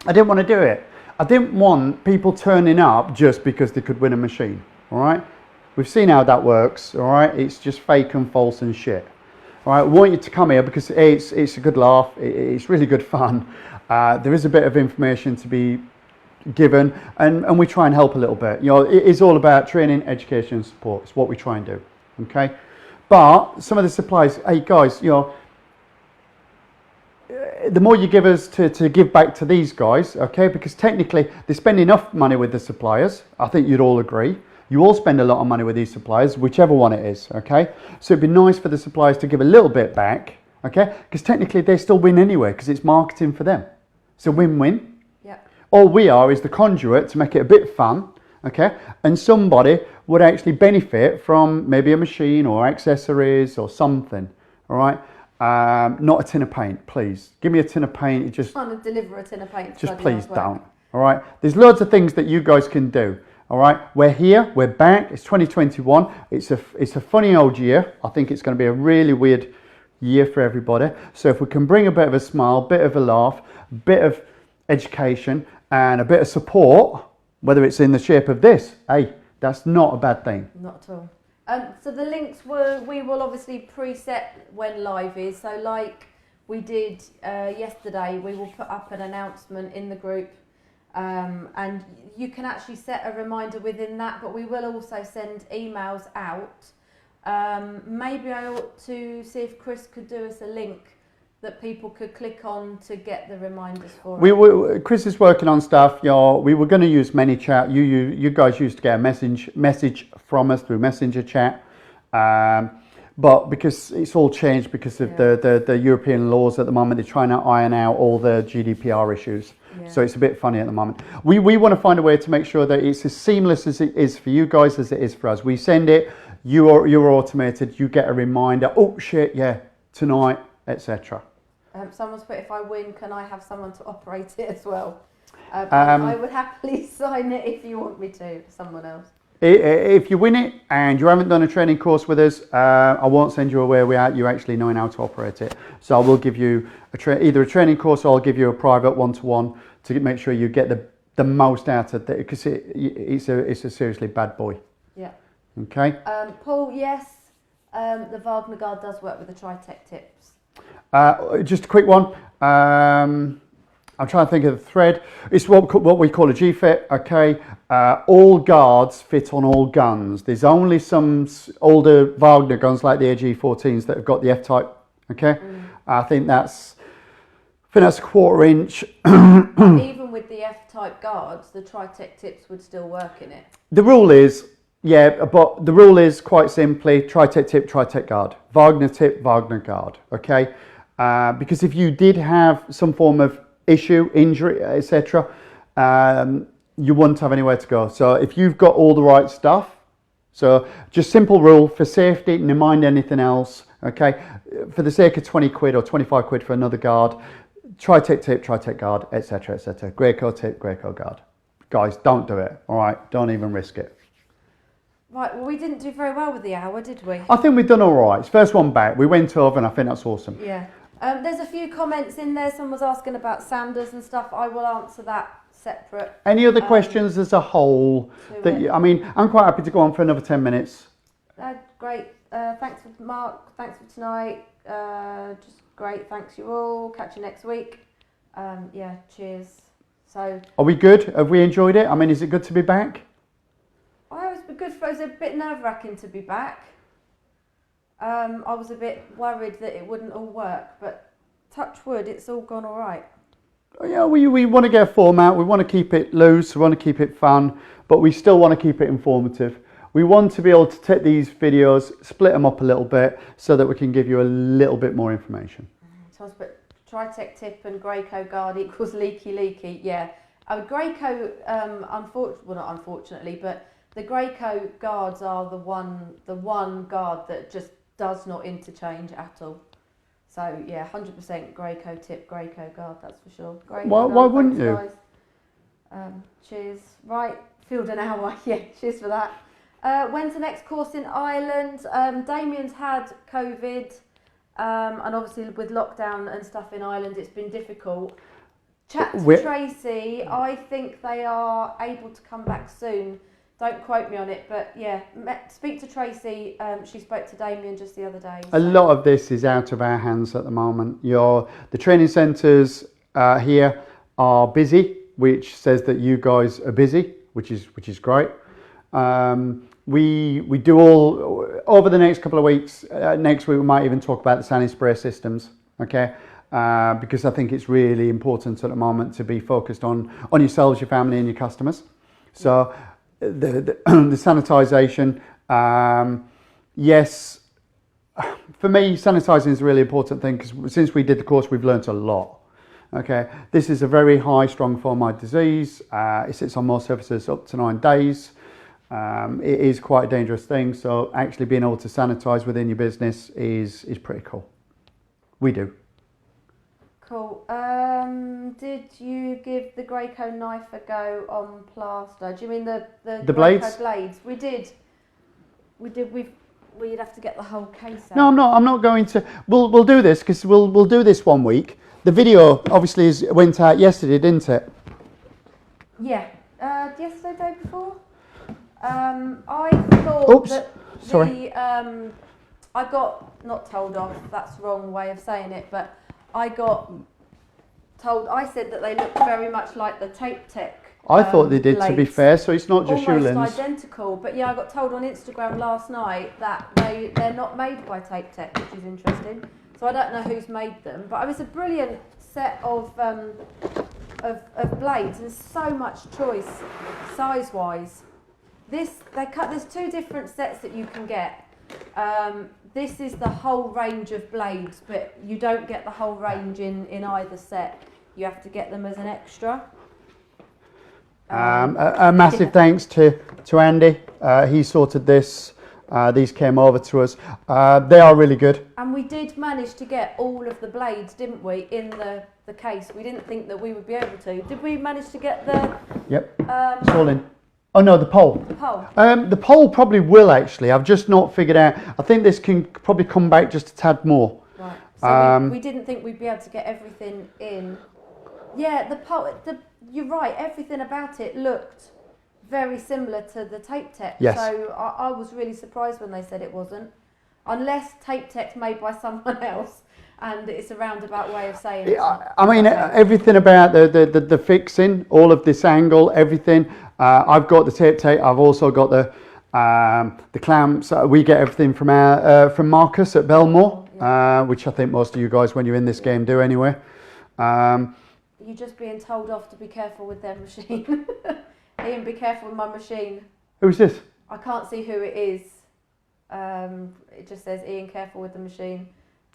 I didn't want to do it. I didn't want people turning up just because they could win a machine, all right? We've seen how that works, all right? It's just fake and false and shit. All right, I want you to come here because it's a good laugh, it's really good fun. There is a bit of information to be given, and we try and help a little bit. You know, it is all about training, education and support. It's what we try and do, okay? But some of the suppliers, hey guys, you know, the more you give us to give back to these guys, okay, because technically they spend enough money with the suppliers. I think you'd all agree. You all spend a lot of money with these suppliers, whichever one it is, okay? So it'd be nice for the suppliers to give a little bit back, okay? Because technically they still win anyway, because it's marketing for them. It's a win-win. Yep. All we are is the conduit to make it a bit fun, okay? And somebody would actually benefit from maybe a machine or accessories or something, all right? Not a tin of paint, please. Give me a tin of paint. It just trying to deliver a tin of paint. Just please don't, all right? There's loads of things that you guys can do. All right, we're here, we're back, it's 2021, it's a funny old year. I think it's going to be a really weird year for everybody. So if we can bring a bit of a smile, bit of a laugh, bit of education and a bit of support, whether it's in the shape of this, hey, that's not a bad thing. Not at all. So the links we will obviously preset when live is. So like we did yesterday, we will put up an announcement in the group. And you can actually set a reminder within that, but we will also send emails out. Maybe I ought to see if Chris could do us a link that people could click on to get the reminders for. Chris is working on stuff. You know, we were going to use ManyChat. You guys used to get a message from us through Messenger chat, but because it's all changed because of the European laws at the moment, they're trying to iron out all the GDPR issues. Yeah. So it's a bit funny at the moment. We want to find a way to make sure that it's as seamless as it is for you guys as it is for us. We send it, you're automated, you get a reminder, oh shit, yeah, tonight, etc. Someone's put, if I win, can I have someone to operate it as well? I would happily sign it if you want me to, someone else. If you win it and you haven't done a training course with us, I won't send you away without you actually knowing how to operate it. So I will give you either a training course or I'll give you a private one-to-one to make sure you get the most out of it, because it's a seriously bad boy. Yeah. Okay. Paul, yes, the Wagner Guard does work with the Tritech tips. Just a quick one. I'm trying to think of the thread. It's what we call a G-fit, okay? All guards fit on all guns. There's only some older Wagner guns like the AG14s that have got the F-type, okay? I think that's a 1/4 inch. Even with the F-type guards, the Tritech tips would still work in it. The rule is, yeah, but the rule is quite simply Tritech tip, Tritech guard. Wagner tip, Wagner guard, okay? Because if you did have some form of issue, injury, etc., you wouldn't have anywhere to go. So if you've got all the right stuff, So just simple rule for safety, never mind anything else, okay? For the sake of 20 quid or 25 quid for another guard, Tri-Tech tip, Tri-Tech guard, etc., etc. Graco tip, Graco guard. Guys, don't do it, all right? Don't even risk it. Right, well, we didn't do very well with the hour, did we? I think we've done all right. It's first one back. We went over, and I think that's awesome. Yeah. There's a few comments in there. Someone was asking about sanders and stuff. I will answer that separate. Any other questions as a whole? I mean, I'm quite happy to go on for another 10 minutes. Great. Thanks for Mark. Thanks for tonight. Just great. Thanks you all. Catch you next week. Yeah. Cheers. So. Are we good? Have we enjoyed it? I mean, is it good to be back? It was a bit nerve-wracking to be back. I was a bit worried that it wouldn't all work, but touch wood, it's all gone all right. Yeah, we want to get a format. We want to keep it loose. We want to keep it fun, but we still want to keep it informative. We want to be able to take these videos, split them up a little bit, so that we can give you a little bit more information. So I was put Tri-Tech tip and Graco guard equals leaky. Yeah, Graco, not unfortunately, but the Graco guards are the one guard that just does not interchange at all. So yeah, 100% Graco tip, Graco guard, that's for sure. Why wouldn't you? Guys. Cheers. Right, field an hour. Yeah, cheers for that. When's the next course in Ireland? Damien's had COVID, and obviously with lockdown and stuff in Ireland, it's been difficult. Chat to Tracy. I think they are able to come back soon. Don't quote me on it, but yeah, speak to Tracy. She spoke to Damien just the other day. So. A lot of this is out of our hands at the moment. The training centres here are busy, which says that you guys are busy, which is great. We do all over the next couple of weeks. Next week we might even talk about the sandy spray systems, okay? Because I think it's really important at the moment to be focused on yourselves, your family, and your customers. So. The sanitisation, yes, for me sanitising is a really important thing because since we did the course we've learnt a lot. Okay, this is a very high strong formide disease. It sits on most surfaces up to 9 days. It is quite a dangerous thing, so actually being able to sanitise within your business is pretty cool. We do. Cool. Did you give the Graco knife a go on plaster? Do you mean the blades? Blades? We did. We'd have to get the whole case out. No, I'm not going to. We'll do this because we'll do this one week. The video obviously went out yesterday, didn't it? Yeah. Yesterday, day before. I thought I got not told off. That's the wrong way of saying it, but. I got told, I said that they looked very much like the Tape Tech. I thought they did, to be fair, so it's not just Yulins. Almost identical, but yeah, I got told on Instagram last night that they're not made by Tape Tech, which is interesting. So I don't know who's made them, but it was a brilliant set of blades and so much choice size-wise. There's 2 different sets that you can get. This is the whole range of blades, but you don't get the whole range in either set. You have to get them as an extra. A massive thanks to Andy. He sorted this. These came over to us. They are really good. And we did manage to get all of the blades, didn't we, in the case. We didn't think that we would be able to. Did we manage to get the... Yep, it's all in. Oh no, the pole. The pole. The pole probably will actually. I've just not figured out. I think this can probably come back just a tad more. Right. So we didn't think we'd be able to get everything in. Yeah, the pole. You're right. Everything about it looked very similar to the Tape Tech. Yes. So I was really surprised when they said it wasn't, unless Tape Tech's made by someone else. And it's a roundabout way of saying it. I mean, everything about the fixing, all of this angle, everything. I've got the tape. I've also got the clamps. We get everything from Marcus at Belmore, which I think most of you guys, when you're in this game, do anyway. You're just being told off to be careful with their machine. Ian, be careful with my machine. Who's this? I can't see who it is. It just says Ian, careful with the machine.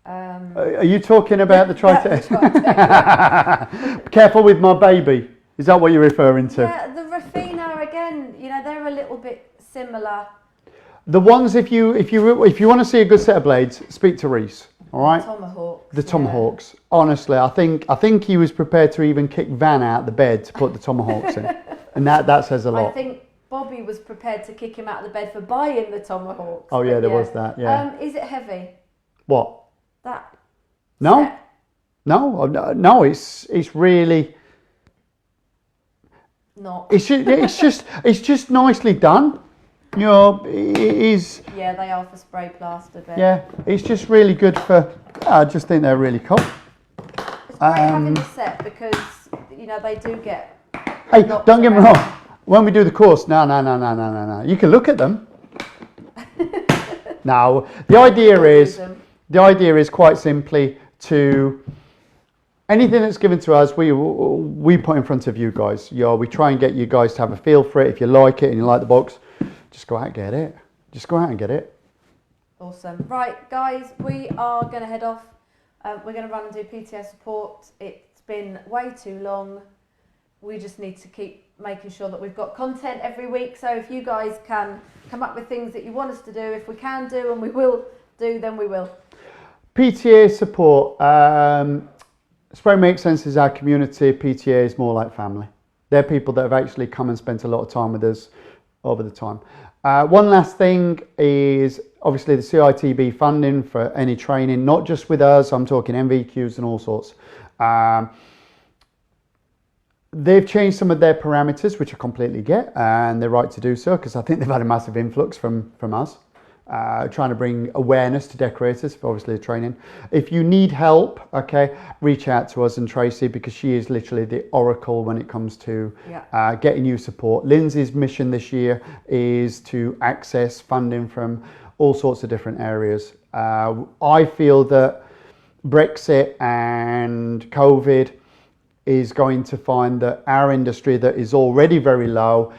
Are you talking about the Tri-Tech? Careful with my baby. Is that what you're referring to? Yeah, the Rafina again. You know, they're a little bit similar. The ones, if you want to see a good set of blades, speak to Reese. All right. Tomahawks. The Tomahawks. Honestly, I think he was prepared to even kick Van out the bed to put the Tomahawks in, and that says a lot. I think Bobby was prepared to kick him out of the bed for buying the Tomahawks. Oh yeah, there was that. Yeah. Is it heavy? What? That. No. Set? No. It's really. Not. It's just nicely done. You know, it is. Yeah, they are for spray plaster. But Yeah, it's just really good for. I just think they're really cool. it's great having the set because you know they do get. Hey, don't get me wrong. When we do the course, no. You can look at them. No, the idea is quite simply to. Anything that's given to us, we put in front of you guys. We try and get you guys to have a feel for it. If you like it and you like the box, just go out and get it. Just go out and get it. Awesome. Right, guys, we are going to head off. We're going to run and do PTO support. It's been way too long. We just need to keep making sure that we've got content every week. So if you guys can come up with things that you want us to do, if we can do and we will do, then we will. PTA support. Spray Makes Sense is our community. PTA is more like family. They're people that have actually come and spent a lot of time with us over the time. One last thing is obviously the Citb funding for any training, not just with us. I'm talking MVQs and all sorts. They've changed some of their parameters, which I completely get, and they're right to do so because I think they've had a massive influx from us. Trying to bring awareness to decorators for obviously the training. If you need help, okay, reach out to us and Tracy because she is literally the oracle when it comes to getting you support. Lindsay's mission this year is to access funding from all sorts of different areas. I feel that Brexit and COVID is going to find that our industry that is already very low,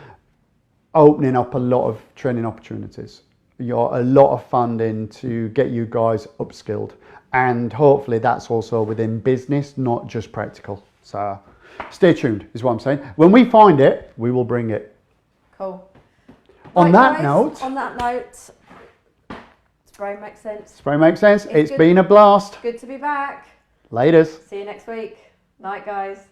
opening up a lot of training opportunities. A lot of funding to get you guys upskilled, and hopefully that's also within business, not just practical. So stay tuned is what I'm saying. When we find it, we will bring it. Cool. On that note, Spray Makes Sense. Spray Makes Sense. It's been a blast. Good to be back. Laters. See you next week. Night, guys.